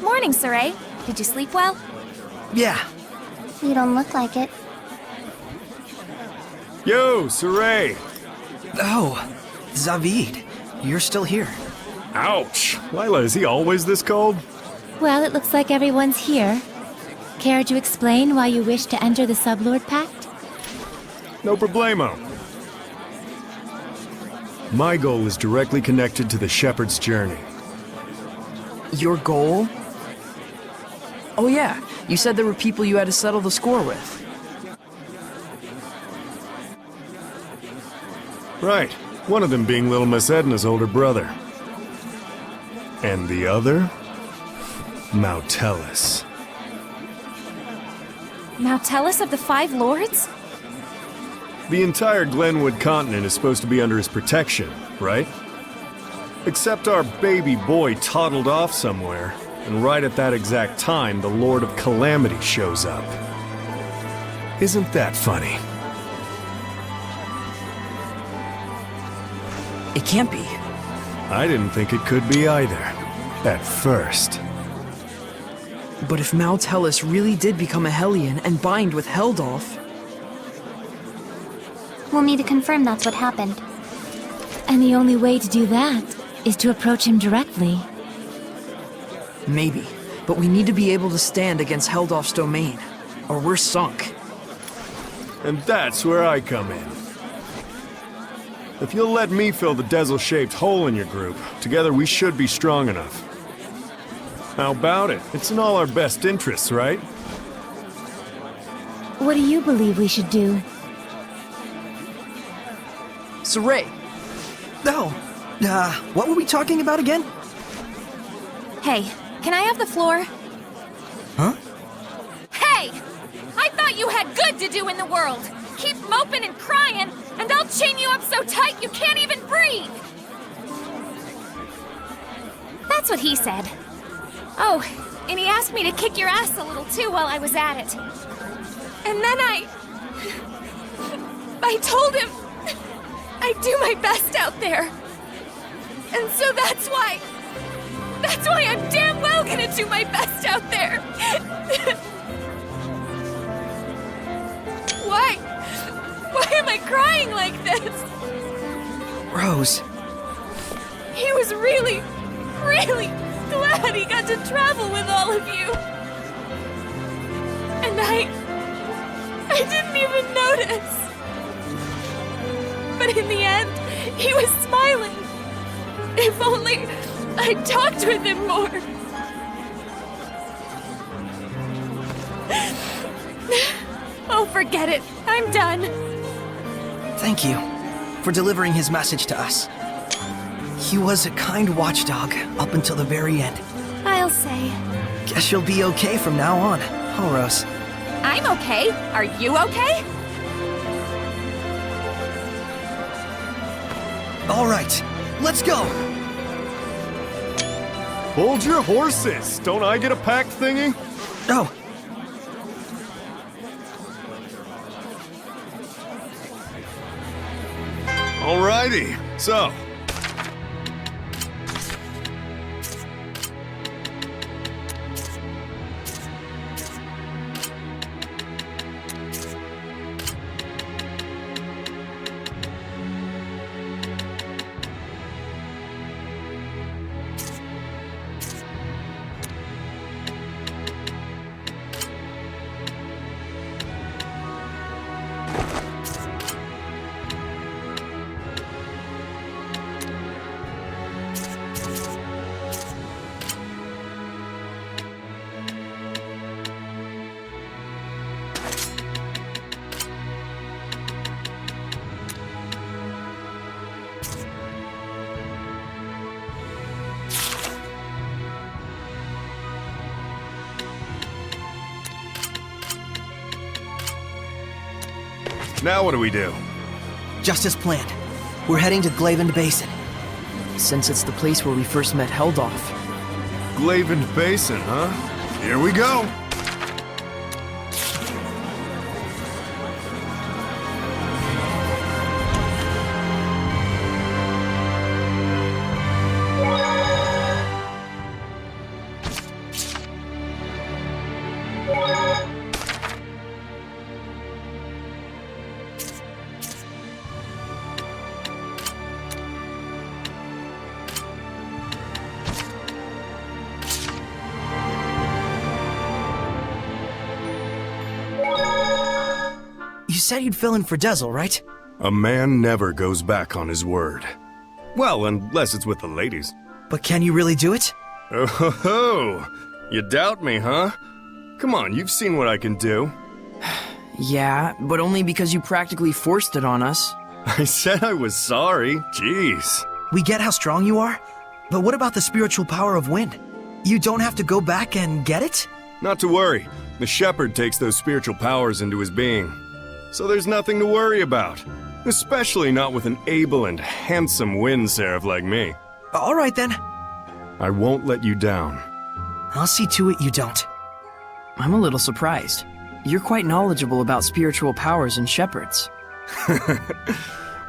Morning, Saray. Did you sleep well? Yeah. You don't look like it. Yo, Saray! Oh, Zavid, you're still here. Ouch! Lila, is he always this cold? Well, it looks like everyone's here. Care to explain why you wish to enter the Sublord Pact? No problemo. My goal is directly connected to the Shepherd's journey. Your goal? Oh yeah, you said there were people you had to settle the score with. Right. One of them being little Miss Edna's older brother. And the other? Mautellus. Mautellus of the Five Lords? The entire Glenwood continent is supposed to be under his protection, right? Except our baby boy toddled off somewhere, and right at that exact time, the Lord of Calamity shows up. Isn't that funny? It can't be. I didn't think it could be either. At first. But if Mautellus really did become a Hellion and bind with Heldolf... We'll need to confirm that's what happened. And the only way to do that is to approach him directly. Maybe, but we need to be able to stand against Heldolf's domain, or we're sunk. And that's where I come in. If you'll let me fill the Dezel-shaped hole in your group, together we should be strong enough. How about it? It's in all our best interests, right? What do you believe we should do? Saray, No. What were we talking about again? Hey, can I have the floor? Huh? Hey! I thought you had good to do in the world! Keep moping and crying, and I'll chain you up so tight you can't even breathe! That's what he said. Oh, and he asked me to kick your ass a little too while I was at it. And then I told him I'd do my best out there. And so that's why I'm damn well gonna do my best out there. Why am I crying like this? Rose. He was really glad he got to travel with all of you. And I didn't even notice. But in the end, he was smiling. If only I'd talked with him more. Oh, forget it. I'm done. Thank you for delivering his message to us. He was a kind watchdog up until the very end. I'll say. Guess you'll be okay from now on, huh, Rose? I'm okay. Are you okay? All right, let's go! Hold your horses! Don't I get a pack thingy? Oh. Alrighty, so... Now what do we do? Just as planned. We're heading to Glavend Basin. Since it's the place where we first met Heldolf. Glavend Basin, huh? Here we go! You said you'd fill in for Dezel, right? A man never goes back on his word. Well, unless it's with the ladies. But can you really do it? Oh ho ho! You doubt me, huh? Come on, you've seen what I can do. Yeah, but only because you practically forced it on us. I said I was sorry. Jeez. We get how strong you are, but what about the spiritual power of wind? You don't have to go back and get it? Not to worry. The shepherd takes those spiritual powers into his being. So there's nothing to worry about. Especially not with an able and handsome wind seraph like me. All right then. I won't let you down. I'll see to it you don't. I'm a little surprised. You're quite knowledgeable about spiritual powers and shepherds.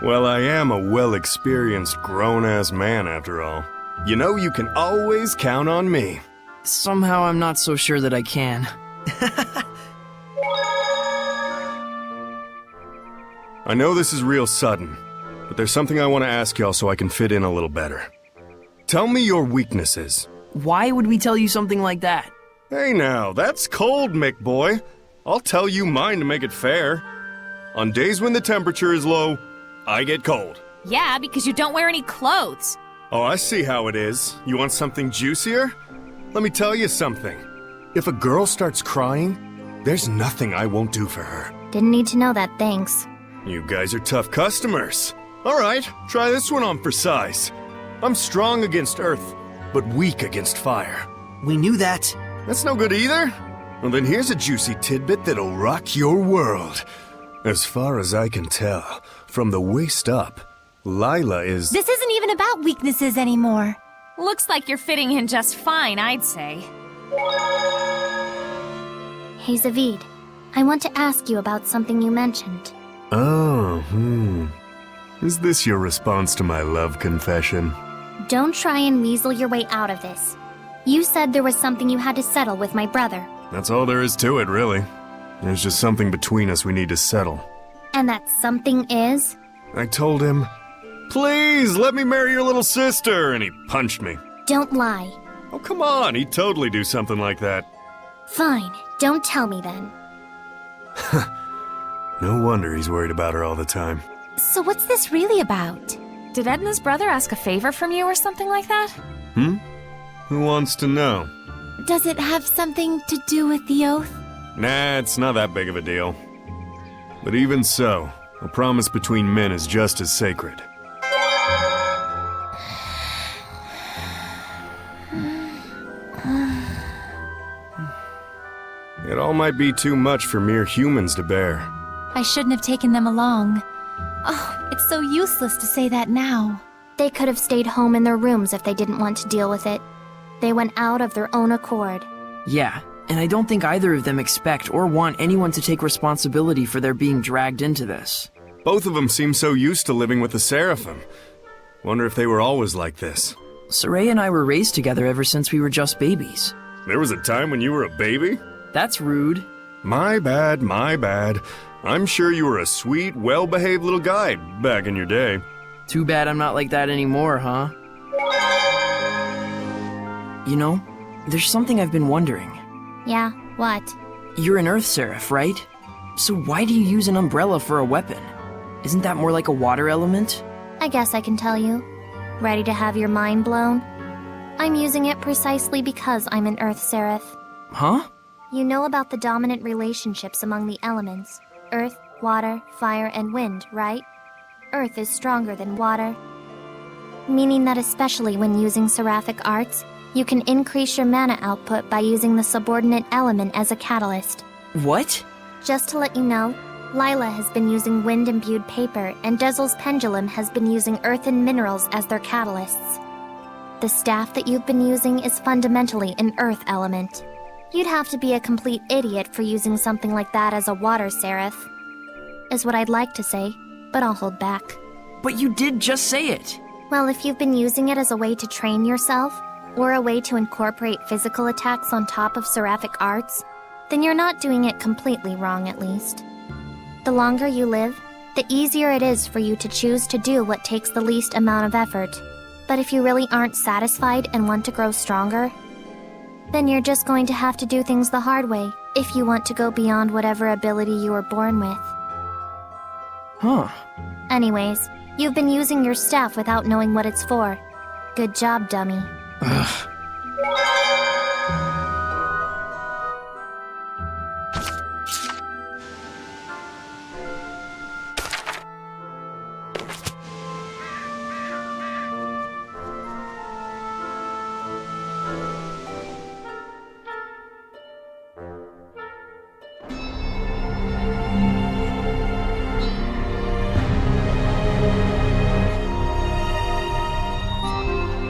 Well, I am a well-experienced grown-ass man after all. You know you can always count on me. Somehow I'm not so sure that I can. I know this is real sudden, but there's something I want to ask y'all so I can fit in a little better. Tell me your weaknesses. Why would we tell you something like that? Hey now, that's cold, Mick boy. I'll tell you mine to make it fair. On days when the temperature is low, I get cold. Yeah, because you don't wear any clothes. Oh, I see how it is. You want something juicier? Let me tell you something. If a girl starts crying, there's nothing I won't do for her. Didn't need to know that, thanks. You guys are tough customers. All right, try this one on for size. I'm strong against earth, but weak against fire. We knew that. That's no good either? Well, then here's a juicy tidbit that'll rock your world. As far as I can tell, from the waist up, Lila is... This isn't even about weaknesses anymore. Looks like you're fitting in just fine, I'd say. Hey, Zavid. I want to ask you about something you mentioned. Oh, Is this your response to my love confession? Don't try and weasel your way out of this. You said there was something you had to settle with my brother. That's all there is to it, really. There's just something between us we need to settle. And that something is? I told him, please, let me marry your little sister, and he punched me. Don't lie. Oh, come on, he'd totally do something like that. Fine, don't tell me then. No wonder he's worried about her all the time. So what's this really about? Did Edna's brother ask a favor from you or something like that? Who wants to know? Does it have something to do with the oath? Nah, it's not that big of a deal. But even so, a promise between men is just as sacred. It all might be too much for mere humans to bear. I shouldn't have taken them along. Oh, it's so useless to say that now. They could have stayed home in their rooms if they didn't want to deal with it. They went out of their own accord. Yeah, and I don't think either of them expect or want anyone to take responsibility for their being dragged into this. Both of them seem so used to living with the Seraphim. Wonder if they were always like this. Soraya and I were raised together ever since we were just babies. There was a time when you were a baby? That's rude. My bad, my bad. I'm sure you were a sweet, well-behaved little guy back in your day. Too bad I'm not like that anymore, huh? You know, there's something I've been wondering. Yeah, what? You're an Earth Seraph, right? So why do you use an umbrella for a weapon? Isn't that more like a water element? I guess I can tell you. Ready to have your mind blown? I'm using it precisely because I'm an Earth Seraph. Huh? You know about the dominant relationships among the elements. Earth, water, fire, and wind, right? Earth is stronger than water. Meaning that especially when using seraphic arts, you can increase your mana output by using the subordinate element as a catalyst. What? Just to let you know, Lila has been using wind-imbued paper, and Dezel's pendulum has been using earth and minerals as their catalysts. The staff that you've been using is fundamentally an earth element. You'd have to be a complete idiot for using something like that as a water seraph. Is what I'd like to say, but I'll hold back. But you did just say it! Well, if you've been using it as a way to train yourself, or a way to incorporate physical attacks on top of seraphic arts, then you're not doing it completely wrong, at least. The longer you live, the easier it is for you to choose to do what takes the least amount of effort. But if you really aren't satisfied and want to grow stronger, then you're just going to have to do things the hard way if you want to go beyond whatever ability you were born with. Huh. Anyways, you've been using your staff without knowing what it's for. Good job, dummy. Ugh.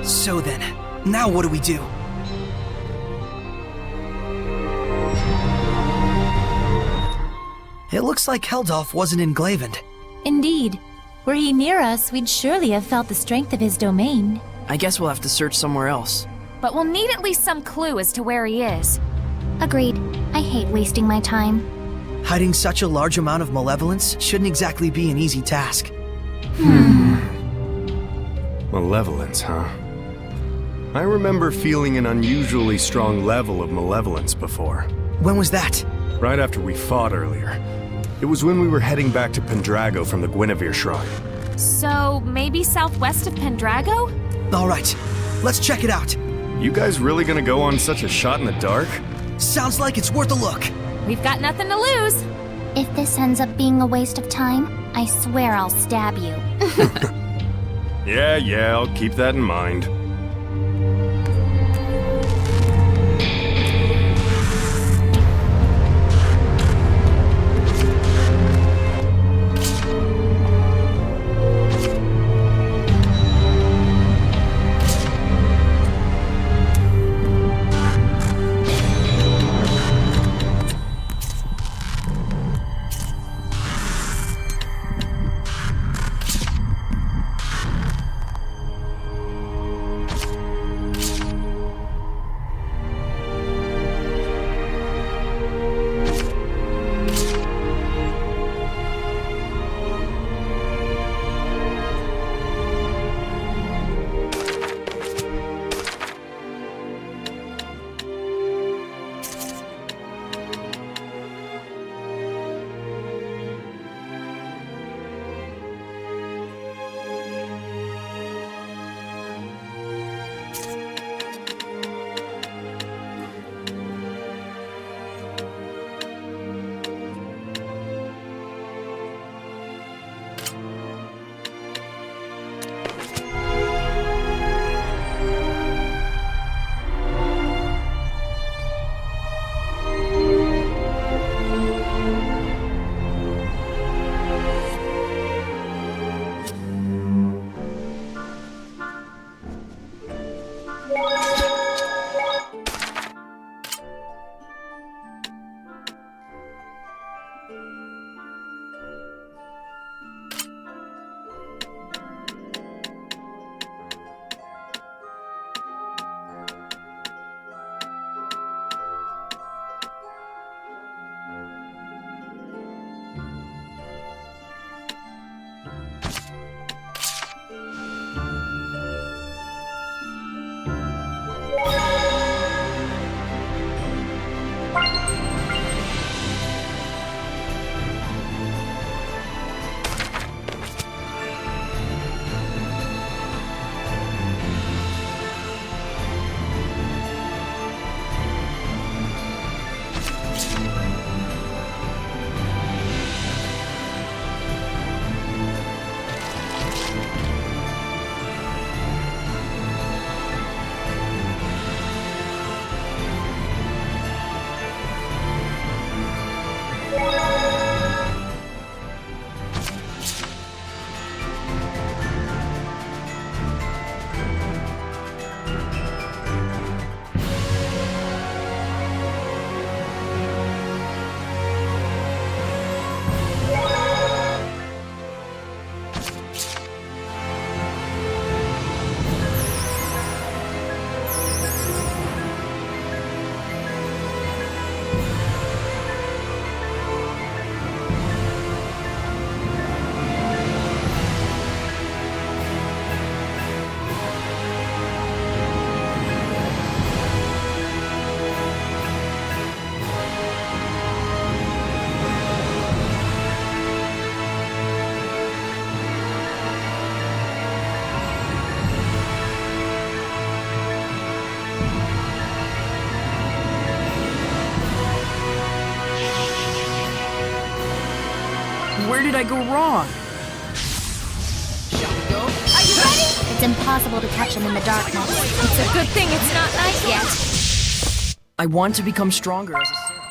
So then, now what do we do? It looks like Heldolf wasn't in Glavend. Indeed. Were he near us, we'd surely have felt the strength of his domain. I guess we'll have to search somewhere else. But we'll need at least some clue as to where he is. Agreed. I hate wasting my time. Hiding such a large amount of malevolence shouldn't exactly be an easy task. Malevolence, huh? I remember feeling an unusually strong level of malevolence before. When was that? Right after we fought earlier. It was when we were heading back to Pendrago from the Guinevere Shrine. So, maybe southwest of Pendrago? Alright, let's check it out. You guys really gonna go on such a shot in the dark? Sounds like it's worth a look. We've got nothing to lose. If this ends up being a waste of time, I swear I'll stab you. Yeah, I'll keep that in mind. Where did I go wrong? Are you ready? It's impossible to catch him in the darkness. It's a good thing it's not night yet. I want to become stronger as a servant.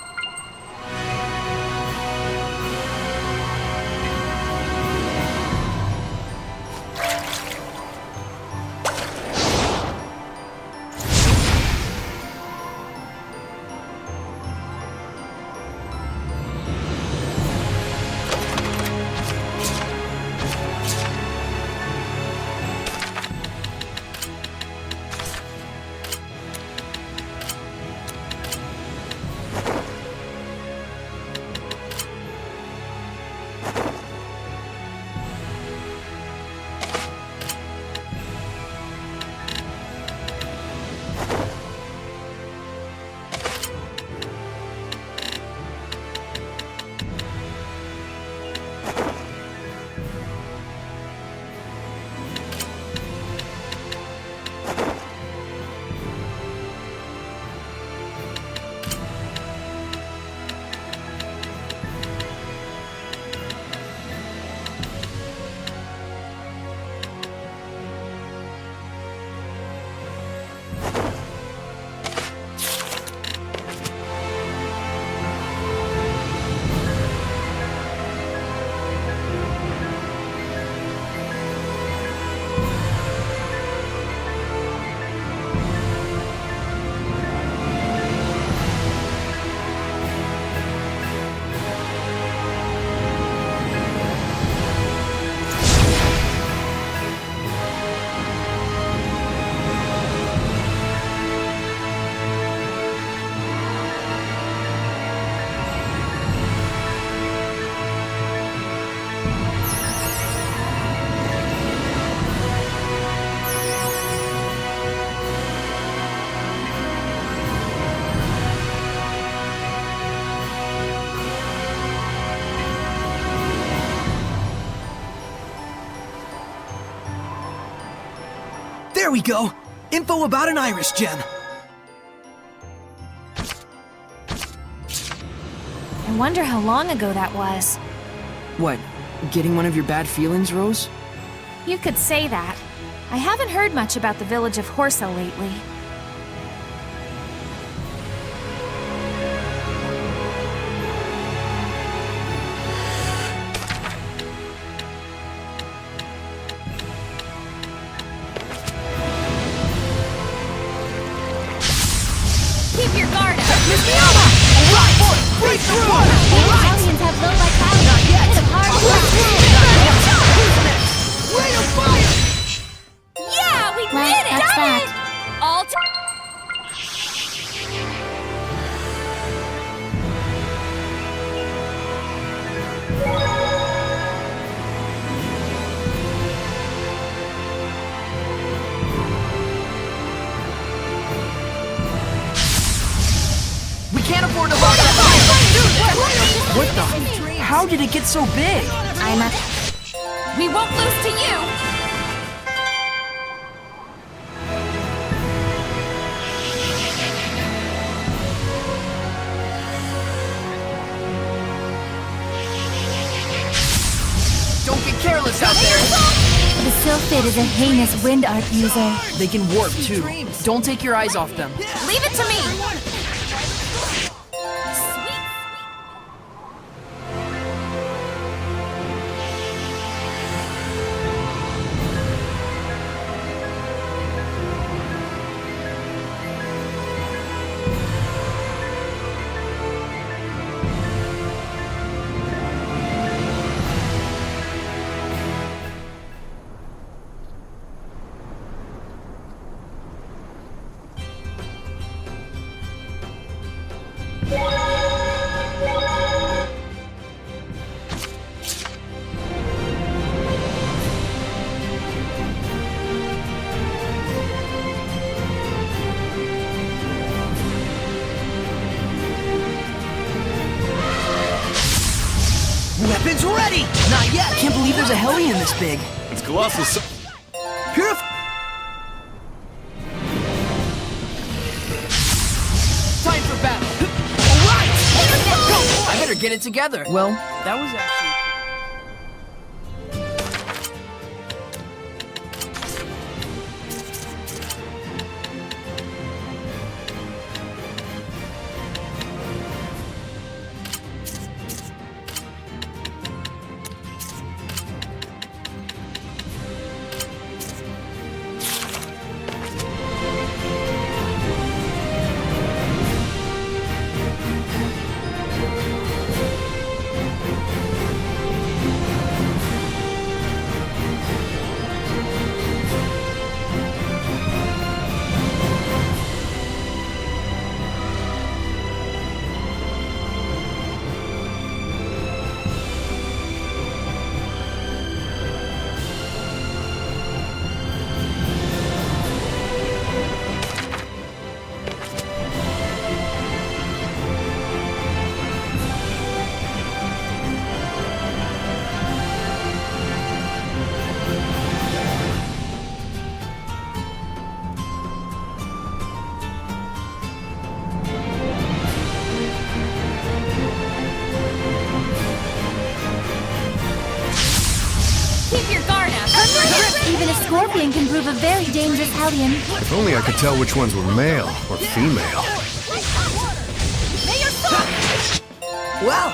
There we go! Info about an iris gem. I wonder how long ago that was. What, getting one of your bad feelings, Rose? You could say that. I haven't heard much about the village of Horsa lately. Keep your guard up! Break through! Italians have low vitality. Not yet! Hit 'em hard. Rate of fire! Yeah, we Well, did it! that's Done that. it! All We can't afford to lose What the? How did it get so big? We won't lose to you! Don't get careless out there! The Sylphid is a heinous wind art user. They can warp too. Don't take your eyes off them. Leave it to me! Weapons ready! Not yet! Can't believe there's a Hellion this big. It's colossal. Purif... Time for battle! Alright! I better get it together. Well, that was actually... Even a scorpion can prove a very dangerous Hellion. If only I could tell which ones were male or female. Well,